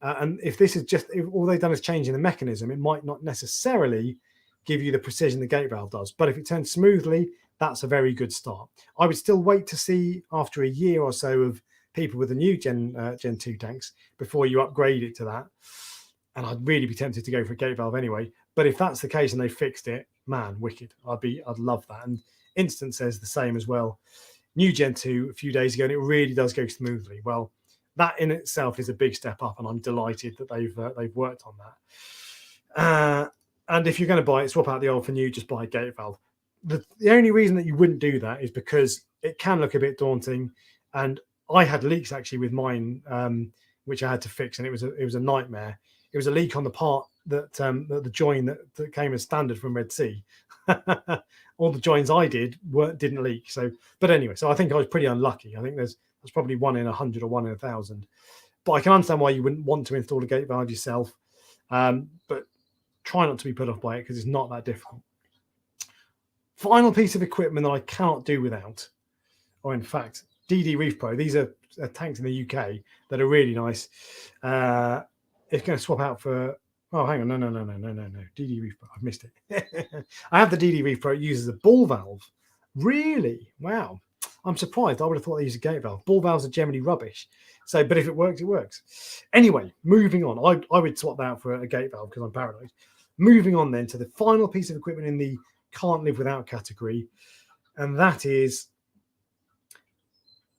And if this is if all they've done is changing the mechanism, it might not necessarily give you the precision the gate valve does. But if it turns smoothly, that's a very good start. I would still wait to see after a year or so of people with the new Gen 2 tanks before you upgrade it to that. And I'd really be tempted to go for a gate valve anyway. But if that's the case and they fixed it, man, wicked. I'd love that. And Instant says the same as well. New Gen 2 a few days ago, and it really does go smoothly. Well, that in itself is a big step up, and I'm delighted that they've worked on that. And if you're going to buy it, swap out the old for new, just buy a gate valve. The only reason that you wouldn't do that is because it can look a bit daunting. And I had leaks actually with mine, which I had to fix, and it was a nightmare. it was a leak on the part that the join that came as standard from Red Sea. All the joins I didn't leak. So, but anyway, so I think I was pretty unlucky. I think there's probably 1 in 100 or 1 in 1,000. But I can understand why you wouldn't want to install a gate valve yourself. But try not to be put off by it because it's not that difficult. Final piece of equipment that I cannot do without, or in fact, DD Reef Pro. These are tanks in the UK that are really nice. It's going to swap out for. Oh, hang on. No. DD Reef Pro. I've missed it. I have the DD Reef Pro. It uses a ball valve. Really? Wow. I'm surprised. I would have thought they use a gate valve. Ball valves are generally rubbish. So, but if it works, it works. Anyway, moving on. I would swap that out for a gate valve because I'm paranoid. Moving on then to the final piece of equipment in the can't live without category. And that is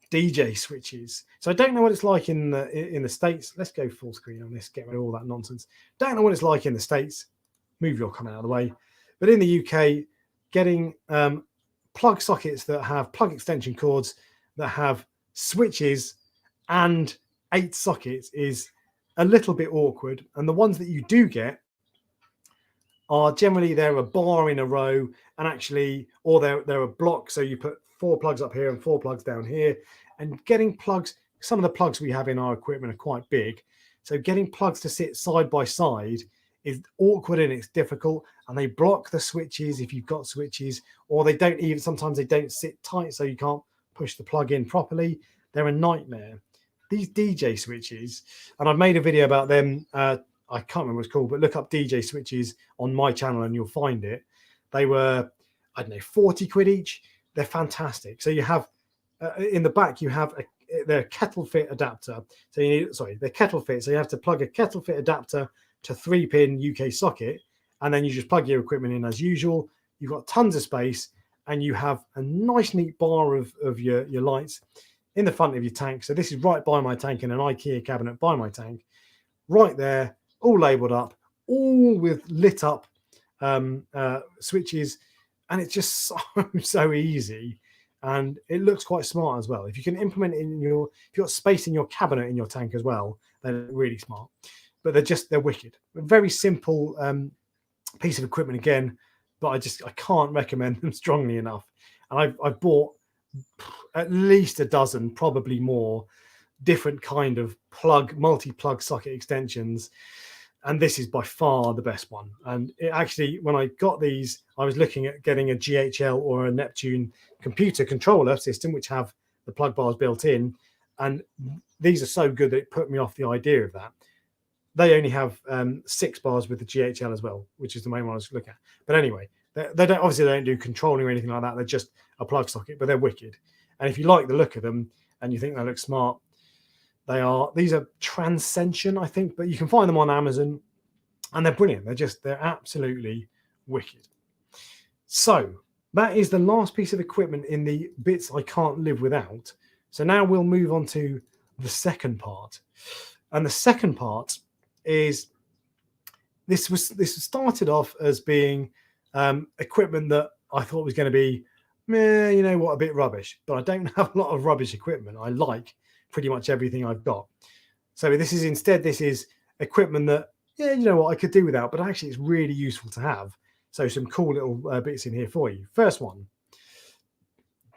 DJ switches. So I don't know what it's like in the States. Let's go full screen on this, get rid of all that nonsense. Don't know what it's like in the States. Move your comment out of the way. But in the UK, getting plug sockets that have plug extension cords that have switches and 8 sockets is a little bit awkward. And the ones that you do get are generally they're a bar in a row, and actually, or they're a block. So you put 4 plugs up here and 4 plugs down here. And getting plugs, some of the plugs we have in our equipment are quite big. So getting plugs to sit side by side is awkward and it's difficult. And they block the switches if you've got switches, or they don't even, sometimes they don't sit tight so you can't push the plug in properly. They're a nightmare. These DJ switches, and I've made a video about them. I can't remember what it's called, but look up DJ switches on my channel and you'll find it. They were, I don't know, 40 quid each. They're fantastic. So you have, in the back, you have their kettle fit adapter. So you need, they're kettle fit. So you have to plug a kettle fit adapter to 3-pin UK socket, and then you just plug your equipment in as usual. You've got tons of space, and you have a nice neat bar of your lights in the front of your tank. So this is right by my tank in an IKEA cabinet by my tank, right there, all labeled up, all with lit up switches, and it's just so easy. And it looks quite smart as well. If you can implement it if you've got space in your cabinet in your tank as well, they're really smart. But they're wicked. A very simple piece of equipment again, but I can't recommend them strongly enough. And I've bought at least a dozen, probably more, different kind of multi-plug socket extensions. And this is by far the best one. And it actually, when I got these, I was looking at getting a GHL or a Neptune computer controller system, which have the plug bars built in. And these are so good that it put me off the idea of that. They only have 6 bars with the GHL as well, which is the main one I was looking at. But anyway, they don't do controlling or anything like that. They're just a plug socket, but they're wicked. And if you like the look of them and you think they look smart, these are Transcension, I think, but you can find them on Amazon, and they're brilliant. They're absolutely wicked. So that is the last piece of equipment in the bits I can't live without. So now we'll move on to the second part. And the second part is this started off as being equipment that I thought was going to be, you know what, a bit rubbish. But I don't have a lot of rubbish equipment. I like pretty much everything I've got. So this is equipment that, you know what, I could do without, but actually it's really useful to have. So some cool little bits in here for you. First one,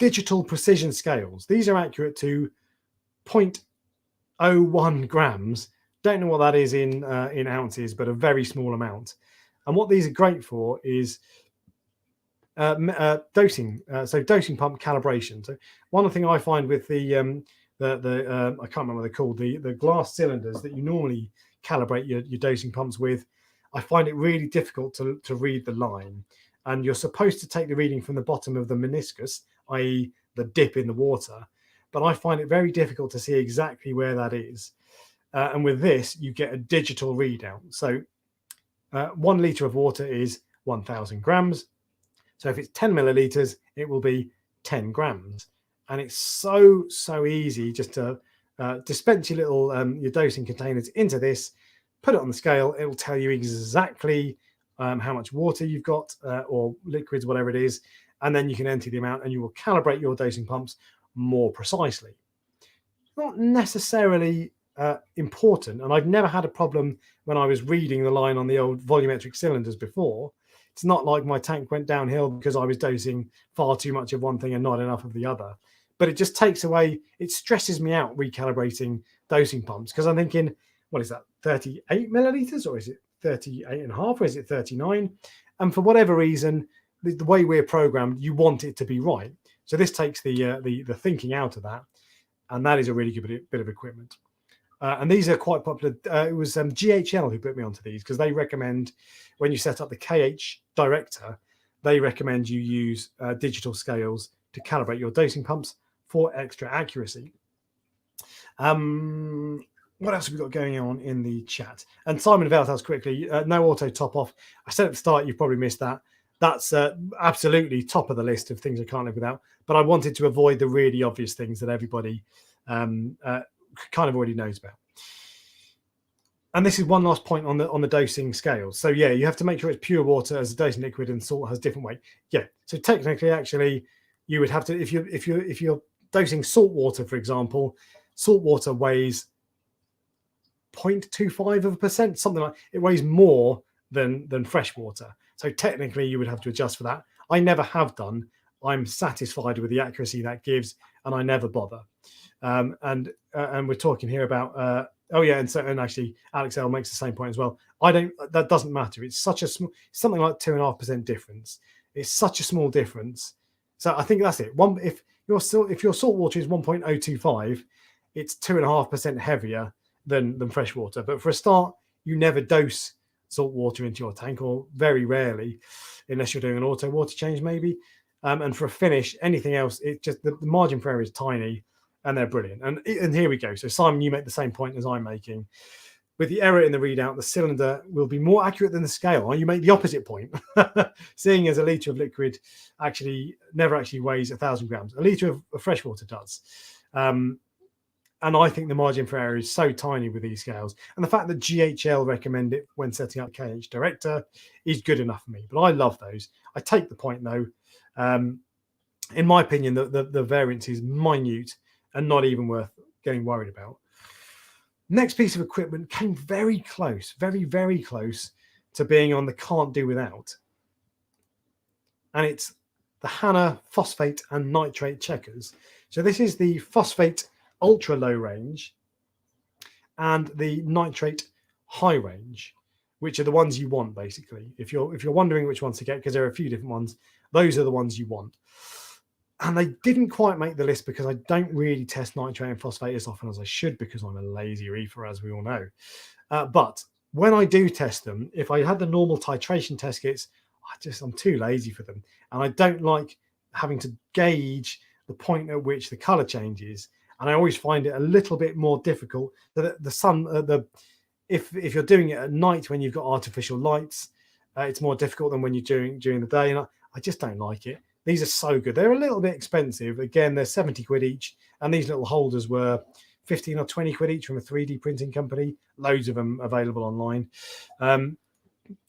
digital precision scales. These are accurate to 0.01 grams. Don't know what that is in ounces, but a very small amount. And what these are great for is dosing. So dosing pump calibration. So one thing I find with the I can't remember what they're called, the glass cylinders that you normally calibrate your dosing pumps with, I find it really difficult to read the line. And you're supposed to take the reading from the bottom of the meniscus, i.e. the dip in the water. But I find it very difficult to see exactly where that is. And with this, you get a digital readout. So 1 litre of water is 1,000 grams. So if it's 10 milliliters, it will be 10 grams. And it's so easy just to dispense your little your dosing containers into this, put it on the scale. It will tell you exactly how much water you've got or liquids, whatever it is. And then you can enter the amount and you will calibrate your dosing pumps more precisely. Not necessarily important, and I've never had a problem when I was reading the line on the old volumetric cylinders before. It's not like my tank went downhill because I was dosing far too much of one thing and not enough of the other. But it just takes away, it stresses me out recalibrating dosing pumps, because I'm thinking, what is that, 38 milliliters, or is it 38 and a half, or is it 39? And for whatever reason, the way we're programmed, you want it to be right. So this takes the thinking out of that, and that is a really good bit of equipment. And these are quite popular. It was GHL who put me onto these, because they recommend, when you set up the KH Director, they recommend you use digital scales to calibrate your dosing pumps for extra accuracy. What else have we got going on in the chat? And Simon Velthouse quickly, no auto top off. I said at the start, you've probably missed that. That's absolutely top of the list of things I can't live without. But I wanted to avoid the really obvious things that everybody kind of already knows about. And this is one last point on the dosing scales. So yeah, you have to make sure it's pure water as a dosing liquid, and salt has different weight. Yeah. So technically, actually, you would have to, if you're dosing salt water, for example, salt water weighs 0.25%, something like, it weighs more than fresh water. So technically, you would have to adjust for that. I never have done. I'm satisfied with the accuracy that gives, and I never bother. And we're talking here about and actually Alex L makes the same point as well. That doesn't matter. It's such a small, something like 2.5% difference. It's such a small difference. So I think that's it. If your salt water is 1.025, it's 2.5% heavier than fresh water. But for a start, you never dose salt water into your tank, or very rarely, unless you're doing an auto water change maybe. And for a finish, anything else, it just the margin for error is tiny, and they're brilliant. And here we go. So Simon, you make the same point as I'm making. With the error in the readout, the cylinder will be more accurate than the scale. You make the opposite point. Seeing as a litre of liquid never actually weighs 1,000 grams. A litre of fresh water does. And I think the margin for error is so tiny with these scales. And the fact that GHL recommend it when setting up KH Director is good enough for me. But I love those. I take the point, though. In my opinion, the variance is minute and not even worth getting worried about. Next piece of equipment came very close, very, very close to being on the can't do without. And it's the Hanna phosphate and nitrate checkers. So this is the phosphate ultra low range and the nitrate high range, which are the ones you want, basically. If you're wondering which ones to get, because there are a few different ones, those are the ones you want. And they didn't quite make the list because I don't really test nitrate and phosphate as often as I should, because I'm a lazy reefer, as we all know. But when I do test them, if I had the normal titration test kits, I'm too lazy for them. And I don't like having to gauge the point at which the color changes. And I always find it a little bit more difficult. If you're doing it at night when you've got artificial lights, it's more difficult than when you're doing during the day. And I just don't like it. These are so good. They're a little bit expensive. Again, they're 70 quid each. And these little holders were 15 or 20 quid each from a 3D printing company. Loads of them available online. But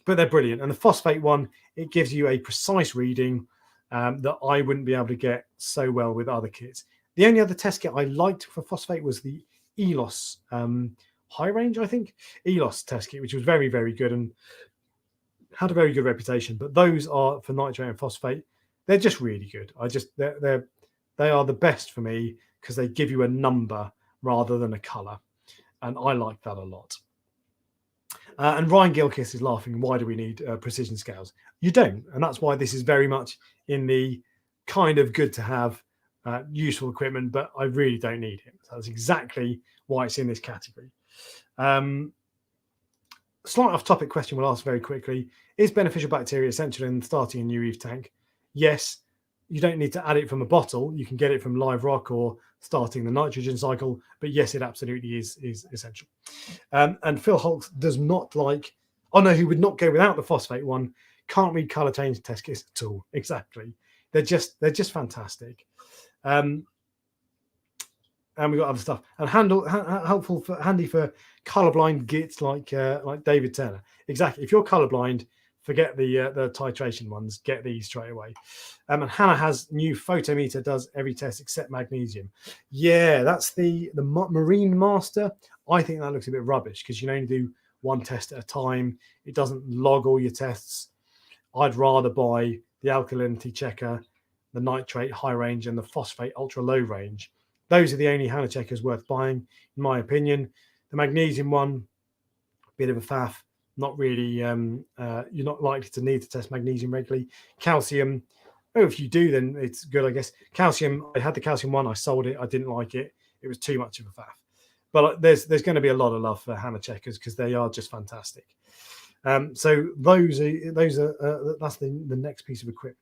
they're brilliant. And the phosphate one, it gives you a precise reading that I wouldn't be able to get so well with other kits. The only other test kit I liked for phosphate was the ELOS high range, I think. ELOS test kit, which was very, very good and had a very good reputation. But those are for nitrate and phosphate. They're just really good. They are the best for me because they give you a number rather than a color. And I like that a lot. And Ryan Gilkis is laughing, why do we need precision scales? You don't. And that's why this is very much in the kind of good to have useful equipment, but I really don't need it. So that's exactly why it's in this category. Slight off-topic question we'll ask very quickly. Is beneficial bacteria essential in starting a new Reef tank? Yes. You don't need to add it from a bottle. You can get it from live rock or starting the nitrogen cycle. But yes, it absolutely is essential. And Phil Holtz does not like, he would not go without the phosphate one. Can't read color change test kits at all. Exactly. They're just fantastic. And we've got other stuff. And handy for colorblind gits like David Turner. Exactly. If you're colorblind, Forget the titration ones. Get these straight away. And Hannah has new photometer, does every test except magnesium. Yeah, that's the Marine Master. I think that looks a bit rubbish because you can only do one test at a time. It doesn't log all your tests. I'd rather buy the alkalinity checker, the nitrate high range, and the phosphate ultra low range. Those are the only Hannah checkers worth buying, in my opinion. The magnesium one, bit of a faff. Not really. You're not likely to need to test magnesium regularly. Calcium, if you do, then it's good, I guess. Calcium, I had the calcium one. I sold it. I didn't like it. It was too much of a faff. But there's going to be a lot of love for Hannah checkers because they are just fantastic. So that's the next piece of equipment.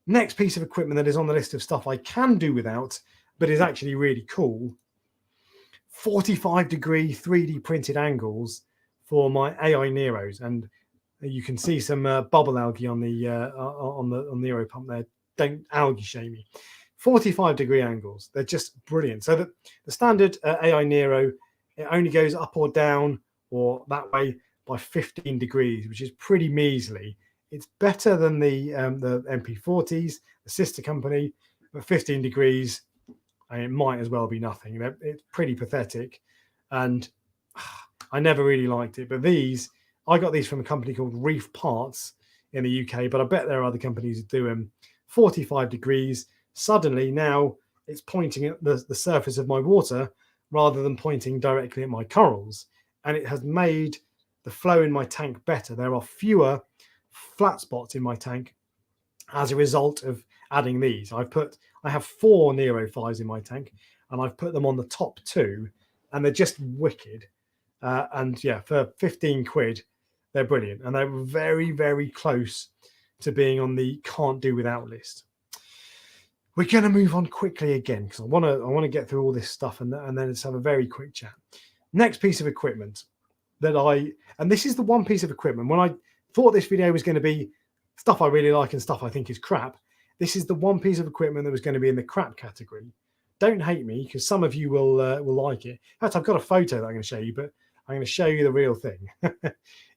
Next piece of equipment that is on the list of stuff I can do without, but is actually really cool. 45-degree 3D printed angles for my AI Neros, and you can see some bubble algae on the Nero pump there. Don't algae shame me. 45-degree angles, they're just brilliant. So the standard AI Nero, it only goes up or down or that way by 15 degrees, which is pretty measly. It's better than the MP40s, the sister company, but 15 degrees, and it might as well be nothing. It's pretty pathetic, and I never really liked it. But I got these from a company called Reef Parts in the UK, but I bet there are other companies that do them. 45 degrees. Suddenly now it's pointing at the surface of my water rather than pointing directly at my corals, and it has made the flow in my tank better. There are fewer flat spots in my tank as a result of adding these. I have 4 Nero 5s in my tank, and I've put them on the top 2, and they're just wicked. And yeah, for 15 quid, they're brilliant, and they're very, very close to being on the can't do without list. We're going to move on quickly again because I want to get through all this stuff and then let's have a very quick chat. Next piece of equipment and this is the one piece of equipment when I thought this video was going to be stuff I really like and stuff I think is crap. This is the one piece of equipment that was going to be in the crap category. Don't hate me because some of you will like it. In fact, I've got a photo that I'm going to show you, but I'm going to show you the real thing.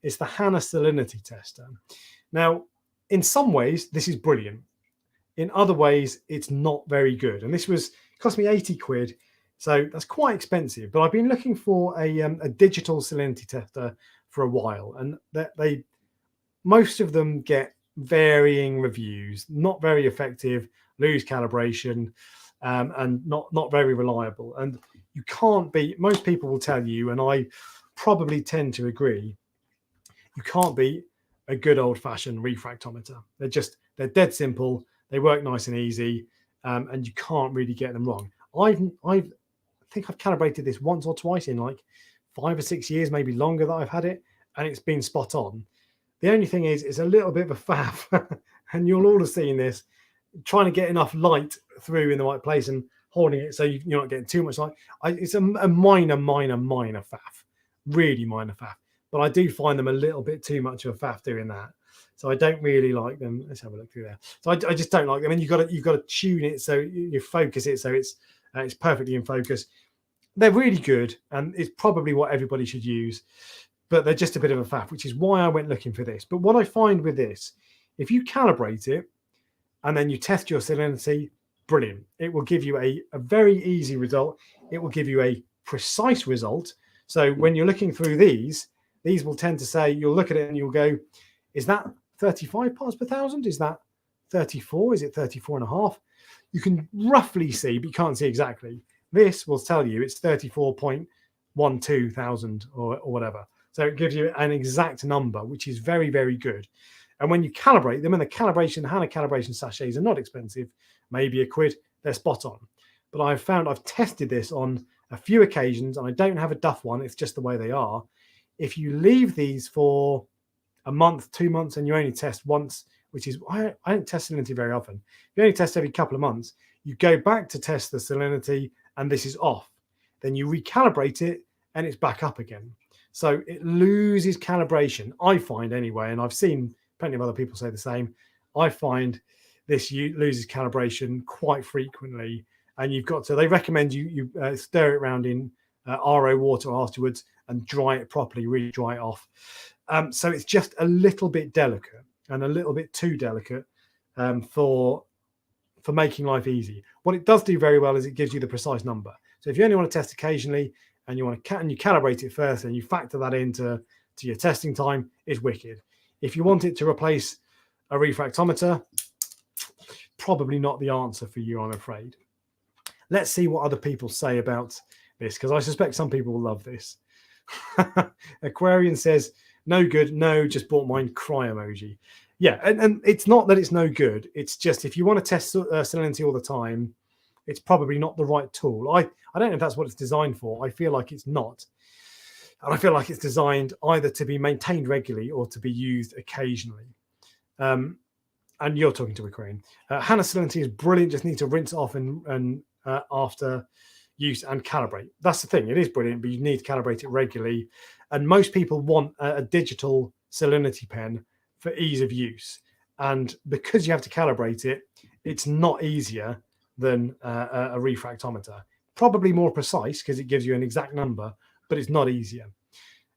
It's the Hannah salinity tester. Now, in some ways, this is brilliant. In other ways, it's not very good. And this cost me 80 quid. So that's quite expensive. But I've been looking for a digital salinity tester for a while. And most of them get varying reviews, not very effective, lose calibration, and not very reliable. And you can't beat, most people will tell you, and I probably tend to agree, you can't beat a good old-fashioned refractometer. They're dead simple. They work nice and easy, and you can't really get them wrong. I think I've calibrated this once or twice in like 5 or 6 years, maybe longer that I've had it, and it's been spot on. The only thing is, it's a little bit of a faff, and you'll all have seen this, trying to get enough light through in the right place and holding it so you're not getting too much light. It's a minor faff, really minor faff. But I do find them a little bit too much of a faff doing that. So I don't really like them. Let's have a look through there. So I just don't like them. And you've got to tune it so you focus it so it's perfectly in focus. They're really good, and it's probably what everybody should use. But they're just a bit of a faff, which is why I went looking for this. But what I find with this, if you calibrate it and then you test your salinity, brilliant. It will give you a very easy result. It will give you a precise result. So when you're looking through these will tend to say, you'll look at it and you'll go, is that 35 parts per thousand? Is that 34? Is it 34 and a half? You can roughly see, but you can't see exactly. This will tell you it's 34.12 thousand or whatever. So it gives you an exact number, which is very, very good. And when you calibrate them, and the Hannah calibration sachets are not expensive, maybe £1, they're spot on. But I've tested this on a few occasions, and I don't have a duff one. It's just the way they are. If you leave these for a month, 2 months, and you only test once, which is, I don't test salinity very often. If you only test every couple of months, you go back to test the salinity, and this is off. Then you recalibrate it, and it's back up again. So it loses calibration, I find anyway, and I've seen plenty of other people say the same. I find this loses calibration quite frequently, and you've got to, they recommend you stir it around in RO water afterwards and dry it properly, really dry it off. So it's just a little bit delicate and a little bit too delicate for making life easy. What it does do very well is it gives you the precise number. So if you only want to test occasionally and you want to and you calibrate it first and you factor that into your testing time, it's wicked. If you want it to replace a refractometer, probably not the answer for you, I'm afraid. Let's see what other people say about this, because I suspect some people will love this. Aquarium says, no good, no, just bought mine, cry emoji. Yeah, and it's not that it's no good. It's just if you want to test salinity all the time, it's probably not the right tool. I don't know if that's what it's designed for. I feel like it's not. And I feel like it's designed either to be maintained regularly or to be used occasionally. And you're talking to Aquarium. HANA salinity is brilliant. Just need to rinse it off and after use and calibrate. That's the thing. It is brilliant, but you need to calibrate it regularly. And most people want a digital salinity pen for ease of use. And because you have to calibrate it, it's not easier than a refractometer. Probably more precise because it gives you an exact number, but it's not easier.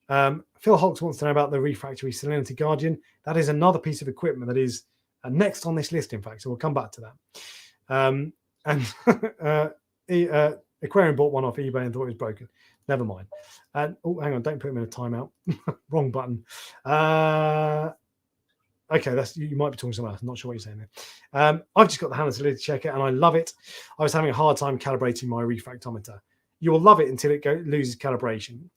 Phil Holtz wants to know about the refractory salinity guardian. That is another piece of equipment that is next on this list, in fact, so we'll come back to that. And Aquarium bought one off eBay and thought it was broken. Never mind. Oh, hang on, don't put him in a timeout. Wrong button. Okay, that's you might be talking to someone else. I'm not sure what you're saying there. I've just got the HANA salinity checker and I love it. I was having a hard time calibrating my refractometer. You will love it until it loses calibration.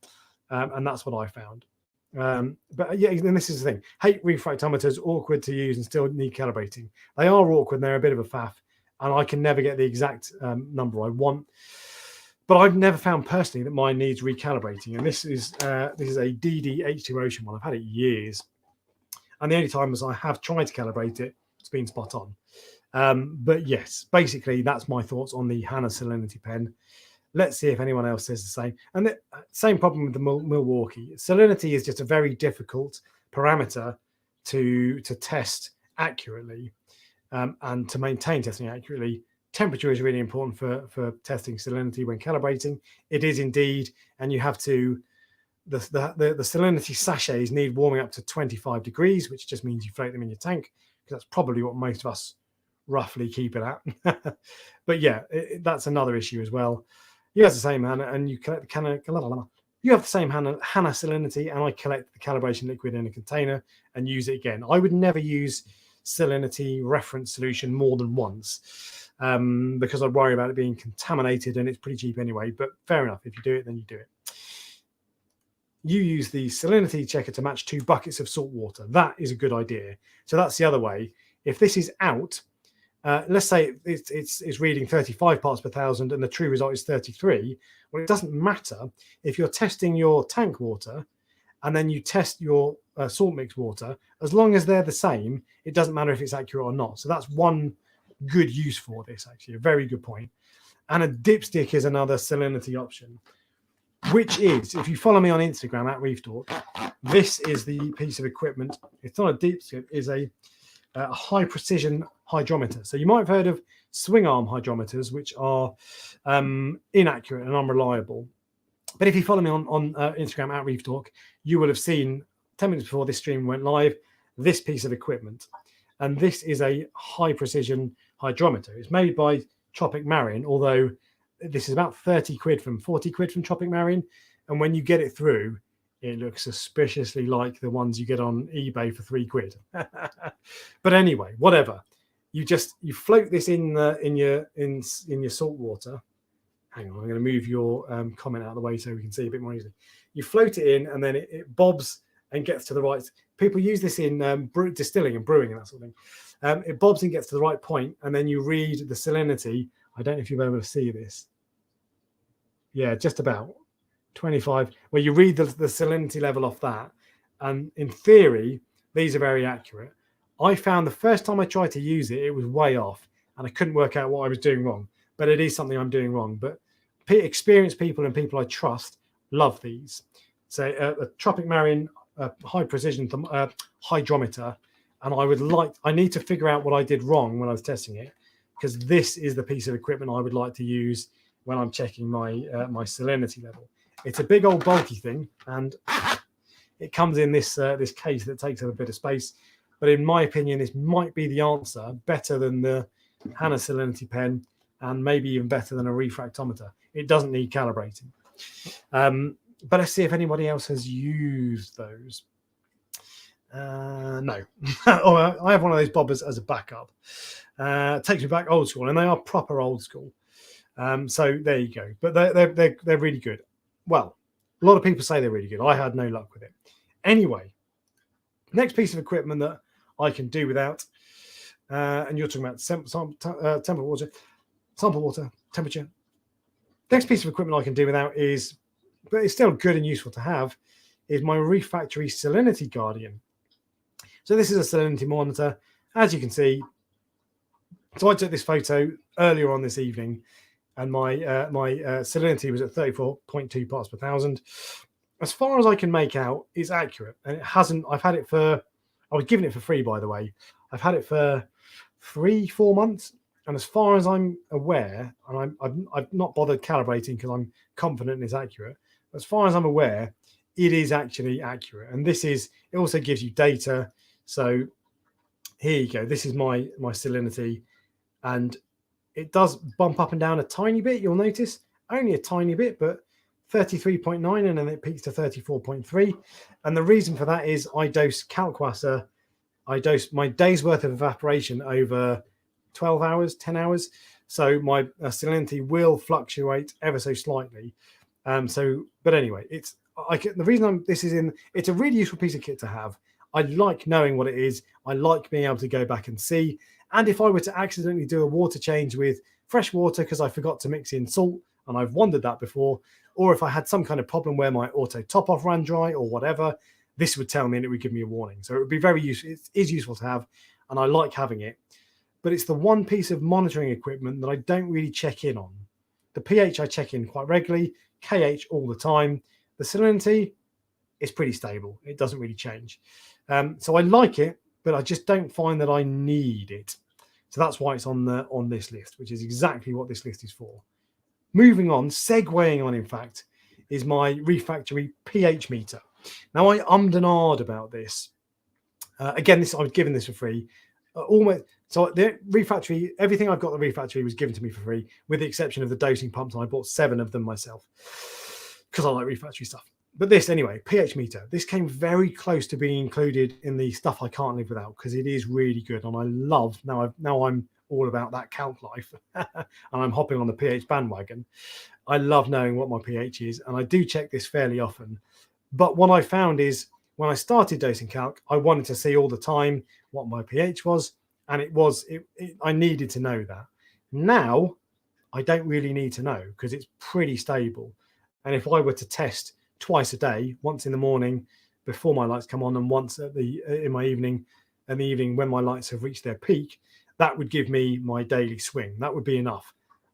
And that's what I found. But yeah, and this is the thing. Hate refractometers, awkward to use and still need calibrating. They are awkward and they're a bit of a faff. And I can never get the exact number I want. But I've never found personally that mine needs recalibrating. And this is a DD H2 Ocean one. I've had it years. And the only times I have tried to calibrate it, it's been spot on. But yes, basically that's my thoughts on the HANA salinity pen. Let's see if anyone else says the same. And the same problem with the Milwaukee. Salinity is just a very difficult parameter to test accurately and to maintain testing accurately. Temperature is really important for testing salinity when calibrating. It is indeed, and you have to. The salinity sachets need warming up to 25 degrees, which just means you float them in your tank, because that's probably what most of us roughly keep it at. But yeah, that's another issue as well. You have the same HANA, and you collect the you have the same HANA salinity, and I collect the calibration liquid in a container and use it again. I would never use salinity reference solution more than once because I worry about it being contaminated, and it's pretty cheap anyway. But fair enough, if you do it, then you do it. You use the salinity checker to match 2 buckets of salt water. That is a good idea. So that's the other way. If this is out, let's say it's reading 35 parts per thousand and the true result is 33. Well, it doesn't matter if you're testing your tank water and then you test your salt mix water. As long as they're the same, it doesn't matter if it's accurate or not. So that's one good use for this, actually. A very good point. And a dipstick is another salinity option, which is, if you follow me on Instagram at Reef Talk, this is the piece of equipment. It's not a dipstick, it's a high precision hydrometer. So you might have heard of swing arm hydrometers, which are inaccurate and unreliable. But if you follow me on Instagram at Reef Talk, you will have seen 10 minutes before this stream went live, this piece of equipment. And this is a high precision hydrometer. It's made by Tropic Marine, although this is about 40 quid from Tropic Marine. And when you get it through, it looks suspiciously like the ones you get on eBay for 3 quid. But anyway, whatever. You float this in your salt water. Hang on, I'm going to move your comment out of the way so we can see a bit more easily. You float it in, and then it bobs and gets to the right. People use this in distilling and brewing and that sort of thing. It bobs and gets to the right point, and then you read the salinity. I don't know if you'll be able to see this. Yeah, just about 25, where you read the salinity level off that. And in theory, these are very accurate. I found the first time I tried to use it, it was way off, and I couldn't work out what I was doing wrong. But it is something I'm doing wrong. But experienced people and people I trust love these. So a Tropic Marine high precision hydrometer, and I need to figure out what I did wrong when I was testing it, because this is the piece of equipment I would like to use when I'm checking my my salinity level. It's a big old bulky thing, and it comes in this this case that takes up a bit of space. But in my opinion, this might be the answer, better than the Hannah Salinity pen, and maybe even better than a refractometer. It doesn't need calibrating. But let's see if anybody else has used those. No. Oh, I have one of those bobbers as a backup. Takes me back old school, and they are proper old school. So there you go. But they're really good. Well, a lot of people say they're really good. I had no luck with it. Anyway, next piece of equipment that I can do without, and you're talking about sample water, temperature. Next piece of equipment I can do without is, but it's still good and useful to have, is my Reef Factory Salinity Guardian. So this is a salinity monitor, as you can see. So I took this photo earlier on this evening, and my salinity was at 34.2 parts per thousand. As far as I can make out, it's accurate, and it hasn't. I've had it for, I was given it for free, by the way. I've had it for 3-4 months, and as far as I'm aware, and I've not bothered calibrating because I'm confident it's accurate. As far as I'm aware, it is actually accurate, and this is. It also gives you data. So here you go. This is my salinity, and it does bump up and down a tiny bit. You'll notice only a tiny bit, but 33.9, and then it peaks to 34.3. And the reason for that is I dose Calcwasser. I dose my day's worth of evaporation over 12 hours, 10 hours. So my salinity will fluctuate ever so slightly. But anyway, the reason it's a really useful piece of kit to have. I like knowing what it is. I like being able to go back and see. And if I were to accidentally do a water change with fresh water because I forgot to mix in salt, and I've wondered that before, or if I had some kind of problem where my auto top off ran dry or whatever, this would tell me and it would give me a warning. So it would be very useful. It is useful to have, and I like having it. But it's the one piece of monitoring equipment that I don't really check in on. The pH I check in quite regularly, KH all the time. The salinity is pretty stable. It doesn't really change. So I like it, but I just don't find that I need it. So that's why it's on this list, which is exactly what this list is for. Moving on, segueing on, in fact, is my Reef Factory pH meter. Now, I ummed and ahed about this. Again, I was given this for free. So the Reef Factory, everything I've got at the Reef Factory was given to me for free, with the exception of the dosing pumps, and I bought 7 of them myself because I like Reef Factory stuff. But this, anyway, pH meter. This came very close to being included in the stuff I can't live without because it is really good, and I love now I'm all about that calc life, and I'm hopping on the pH bandwagon. I love knowing what my pH is, and I do check this fairly often. But what I found is when I started dosing calc, I wanted to see all the time what my pH was, and I needed to know that. Now I don't really need to know because it's pretty stable. And if I were to test twice a day, once in the morning before my lights come on, and once in the evening when my lights have reached their peak, that would give me my daily swing. That would be enough.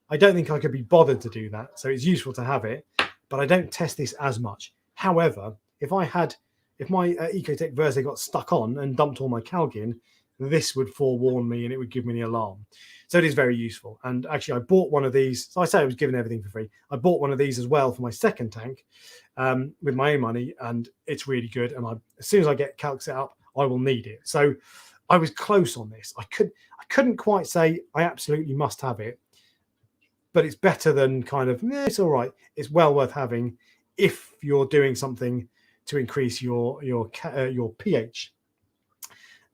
I don't think I could be bothered to do that. So it's useful to have it, but I don't test this as much. However, if my Ecotech Verse got stuck on and dumped all my calc in, this would forewarn me and it would give me the alarm. So it is very useful. And actually, I bought one of these. So I say I was given everything for free. I bought one of these as well for my second tank with my own money, and it's really good. And as soon as I get calc set up, I will need it. So I was close on this. I couldn't quite say I absolutely must have it, but it's better than kind of, it's all right. It's well worth having if you're doing something to increase your pH.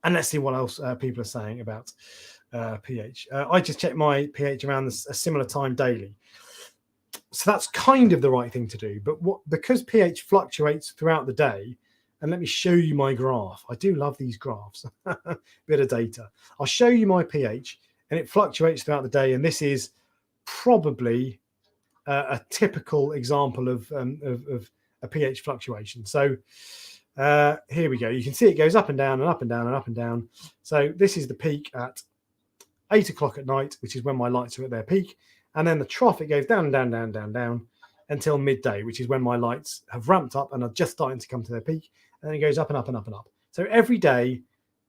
And let's see what else people are saying about pH. I just check my pH around a similar time daily. So that's kind of the right thing to do. But because pH fluctuates throughout the day, and let me show you my graph. I do love these graphs. Bit of data. I'll show you my pH, and it fluctuates throughout the day. And this is probably a typical example of a pH fluctuation. So here we go. You can see it goes up and down and up and down and up and down. So this is the peak at 8 o'clock at night, which is when my lights are at their peak. And then the trough, it goes down and down, down, down, down until midday, which is when my lights have ramped up and are just starting to come to their peak. And then it goes up and up and up and up. So every day,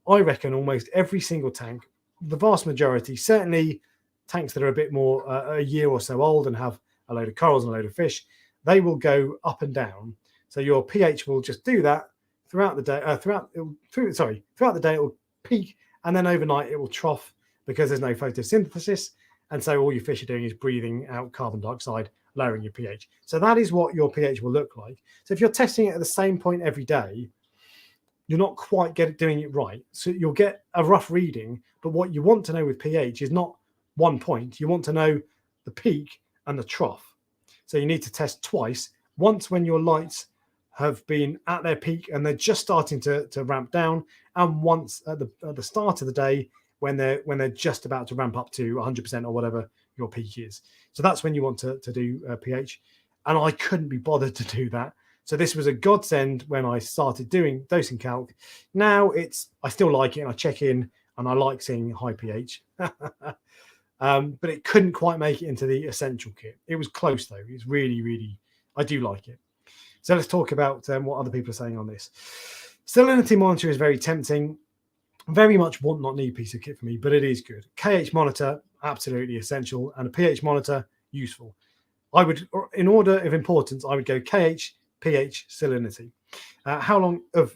I reckon almost every single tank, the vast majority, certainly tanks that are a bit more a year or so old and have a load of corals and a load of fish, they will go up and down. So your pH will just do that throughout the day. Throughout the day, it will peak, and then overnight it will trough because there's no photosynthesis, and so all your fish are doing is breathing out carbon dioxide, lowering your pH. So that is what your pH will look like. So if you're testing it at the same point every day, you're not quite doing it right. So you'll get a rough reading, but what you want to know with pH is not one point. You want to know the peak and the trough. So you need to test twice. Once when your lights have been at their peak and they're just starting to ramp down, and once at the start of the day when they're just about to ramp up to 100% or whatever your peak is. So that's when you want to do pH. And I couldn't be bothered to do that. So this was a godsend when I started doing dosing calc. Now I still like it, and I check in and I like seeing high pH. But it couldn't quite make it into the essential kit. It was close though. It's really, really, I do like it. So let's talk about what other people are saying on this. Salinity monitor is very tempting. Very much want not need piece of kit for me, but it is good. KH monitor, absolutely essential, and a pH monitor, useful. I would, in order of importance, I would go KH, pH, salinity. How long of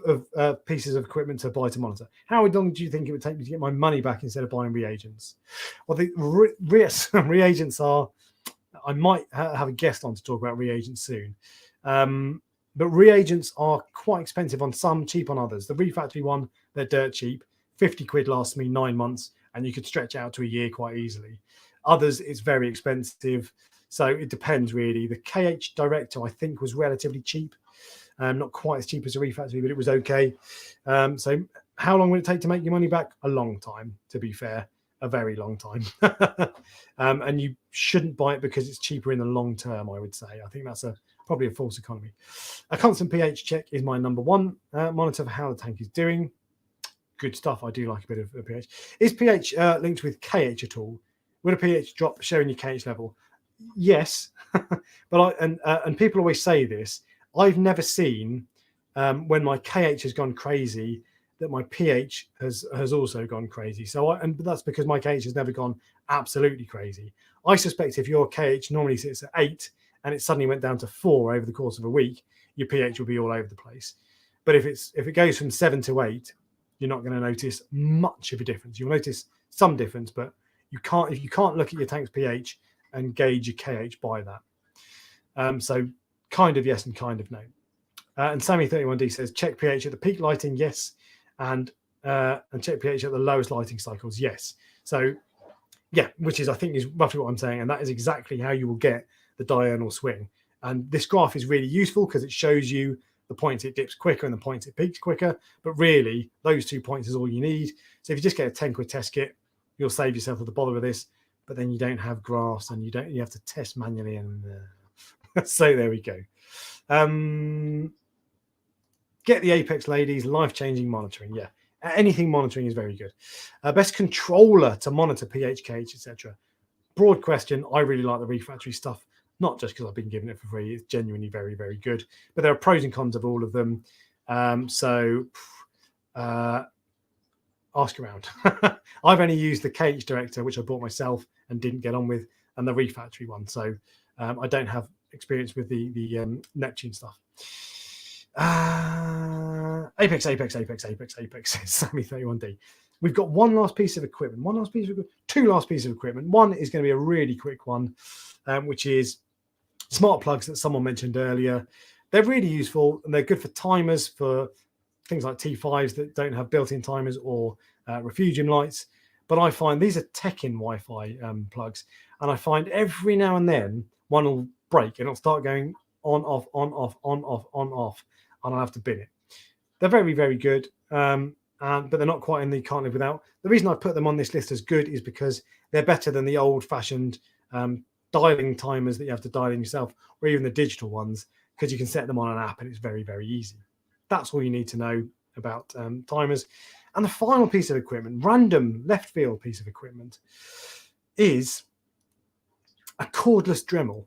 pieces of equipment to buy to monitor? How long do you think it would take me to get my money back instead of buying reagents? Well, the reagents are, I might have a guest on to talk about reagents soon. But reagents are quite expensive on some, cheap on others. The Reef Factory one, they're dirt cheap. 50 quid lasts me 9 months, and you could stretch it out to a year quite easily. Others, it's very expensive. So it depends really. The KH Director, I think, was relatively cheap. Not quite as cheap as a Reef Factory, but it was okay. So how long will it take to make your money back? A long time, to be fair. A very long time. And you shouldn't buy it because it's cheaper in the long term, I would say. I think that's probably a false economy. A constant pH check is my number one monitor for how the tank is doing. Good stuff. I do like a bit of pH. Is pH linked with KH at all? Would a pH drop showing your KH level? Yes, but and people always say this. I've never seen when my KH has gone crazy that my pH has also gone crazy. So but that's because my KH has never gone absolutely crazy. I suspect if your KH normally sits at 8 and it suddenly went down to 4 over the course of a week, your pH will be all over the place. But if it goes from 7 to 8, you're not going to notice much of a difference. You'll notice some difference, but you can't look at your tank's pH and gauge your KH by that. So kind of yes and kind of no. And Sammy31D says check pH at the peak lighting, yes, and check pH at the lowest lighting cycles, yes. So yeah, which is I think is roughly what I'm saying, and that is exactly how you will get the diurnal swing. And this graph is really useful because it shows you the points it dips quicker and the points it peaks quicker. But really, those 2 points is all you need. So if you just get a 10 quid test kit, you'll save yourself the bother with this. But then you don't have graphs and you have to test manually. And so there we go. Get the Apex ladies, life-changing monitoring. Yeah, anything monitoring is very good. Best controller to monitor pH, KH, etc. Broad question. I really like the Reef Factory stuff. Not just because I've been given it for free. It's genuinely very, very good. But there are pros and cons of all of them. So ask around. I've only used the KH Director, which I bought myself and didn't get on with, and the Reef Factory one. So I don't have experience with the Neptune stuff. Apex, Sammy31D. We've got one last piece of equipment. Two last pieces of equipment. One is going to be a really quick one, which is smart plugs that someone mentioned earlier. They're really useful and they're good for timers for things like T5s that don't have built-in timers or refugium lights. But I find these are Tekin Wi-Fi plugs, and I find every now and then one will break and it'll start going on, off, on, off, on, off, on, off, and I'll have to bin it. They're very, very good, but they're not quite in the can't live without. The reason I put them on this list as good is because they're better than the old-fashioned dialing timers that you have to dial in yourself, or even the digital ones, because you can set them on an app and it's very, very easy. That's all you need to know about timers. And the final piece of equipment, random left field piece of equipment, is a cordless Dremel.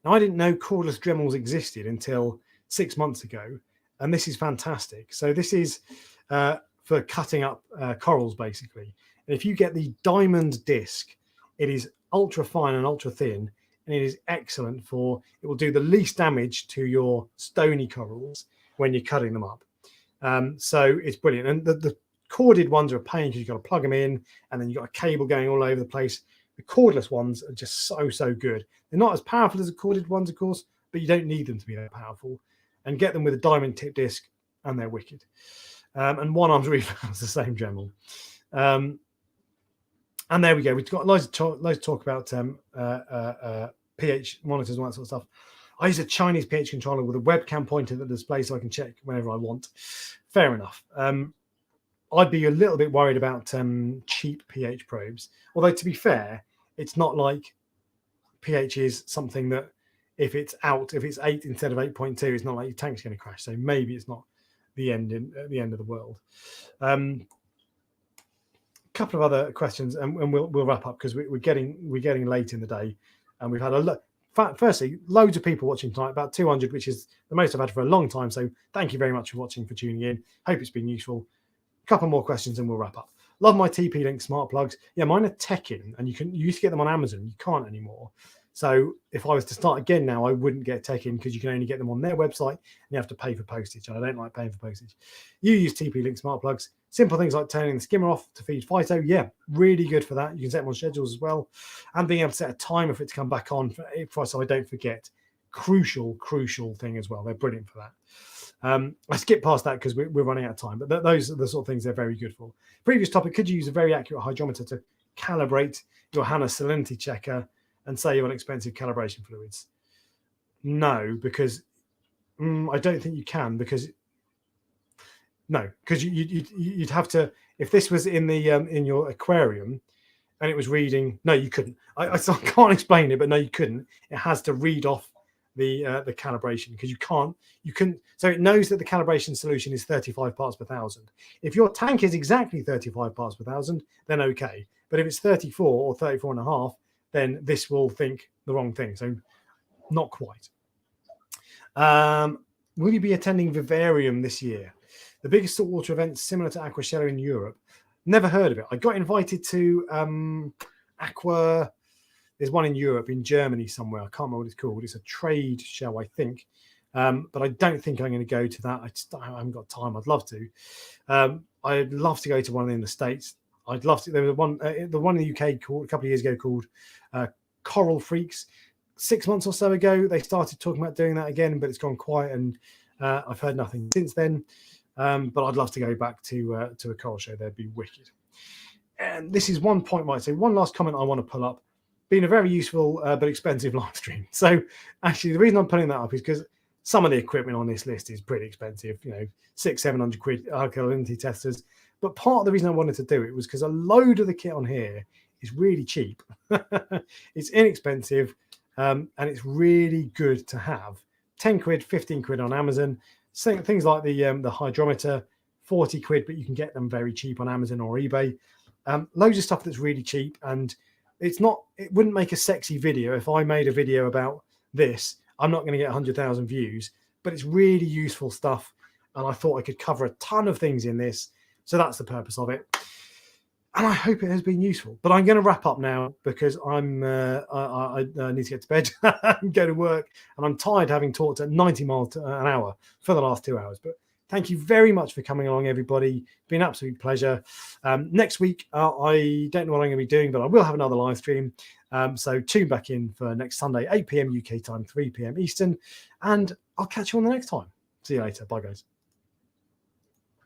Now, I didn't know cordless Dremels existed until 6 months ago, and this is fantastic. So this is for cutting up corals, basically. And if you get the diamond disc, it is ultra fine and ultra thin. and it is excellent for, it will do the least damage to your stony corals when you're cutting them up. So it's brilliant. And the corded ones are a pain because you've got to plug them in, and then you've got a cable going all over the place. The cordless ones are just so good. They're not as powerful as the corded ones, of course, but you don't need them to be that powerful. And get them with a diamond tip disc, and they're wicked. And One Arms Reef has the same general. And there we go. We've got loads of talk about pH monitors and that sort of stuff. I use a Chinese pH controller with a webcam pointer at the display so I can check whenever I want. Fair enough. I'd be a little bit worried about cheap pH probes. Although, to be fair, it's not like pH is something that if it's 8 instead of 8.2, it's not like your tank's going to crash. So maybe it's not the end of the world. Couple of other questions, and we'll wrap up because we're getting late in the day, and we've had firstly loads of people watching tonight, about 200, which is the most I've had for a long time. So thank you very much for watching, for tuning in. Hope it's been useful. A couple more questions and we'll wrap up. Love my TP-Link smart plugs. Yeah, mine are Tekin, and you used to get them on Amazon. You can't anymore. So if I was to start again now, I wouldn't get Tekin because you can only get them on their website and you have to pay for postage. And I don't like paying for postage. You use TP-Link smart plugs. Simple things like turning the skimmer off to feed phyto. Yeah, really good for that. You can set them on schedules as well. And being able to set a timer for it to come back on so I don't forget. Crucial thing as well. They're brilliant for that. I skipped past that because we're running out of time, but those are the sort of things they're very good for. Previous topic, could you use a very accurate hydrometer to calibrate your HANA salinity checker and save on expensive calibration fluids? No, because I don't think you can, because you'd have to, if this was in the in your aquarium and it was reading, no, you couldn't. I can't explain it, but no, you couldn't. It has to read off the calibration, because you couldn't. So it knows that the calibration solution is 35 parts per thousand. If your tank is exactly 35 parts per thousand, then okay. But if it's 34 or 34 and a half, then this will think the wrong thing. So not quite. Will you be attending Vivarium this year? The biggest saltwater event similar to Aquashella in Europe. Never heard of it. I got invited to Aqua. There's one in Europe, in Germany somewhere. I can't remember what it's called. It's a trade show, I think. But I don't think I'm going to go to that. I haven't got time. I'd love to. I'd love to go to one in the States. I'd love to. There was one, the one in the UK called, a couple of years ago, called Coral Freaks. 6 months or so ago, they started talking about doing that again, but it's gone quiet, and I've heard nothing since then. But I'd love to go back to a coral show. They'd be wicked. And this is one point, might say, one last comment I want to pull up. Been a very useful but expensive live stream. So actually, the reason I'm putting that up is because some of the equipment on this list is pretty expensive. 600-700 quid alkalinity testers. But part of the reason I wanted to do it was because a load of the kit on here is really cheap. It's inexpensive, and it's really good to have. 10 quid, 15 quid on Amazon. So things like the hydrometer, 40 quid, but you can get them very cheap on Amazon or eBay. Loads of stuff that's really cheap, and it wouldn't make a sexy video if I made a video about this. I'm not going to get 100,000 views, but it's really useful stuff, and I thought I could cover a ton of things in this. So that's the purpose of it, and I hope it has been useful. But I'm going to wrap up now because I need to get to bed and go to work, and I'm tired having talked at 90 miles an hour for the last 2 hours. But thank you very much for coming along, everybody. It's been an absolute pleasure. Next week, I don't know what I'm going to be doing, but I will have another live stream. So tune back in for next Sunday, 8 p.m. UK time, 3 p.m. Eastern, and I'll catch you on the next time. See you later. Bye, guys.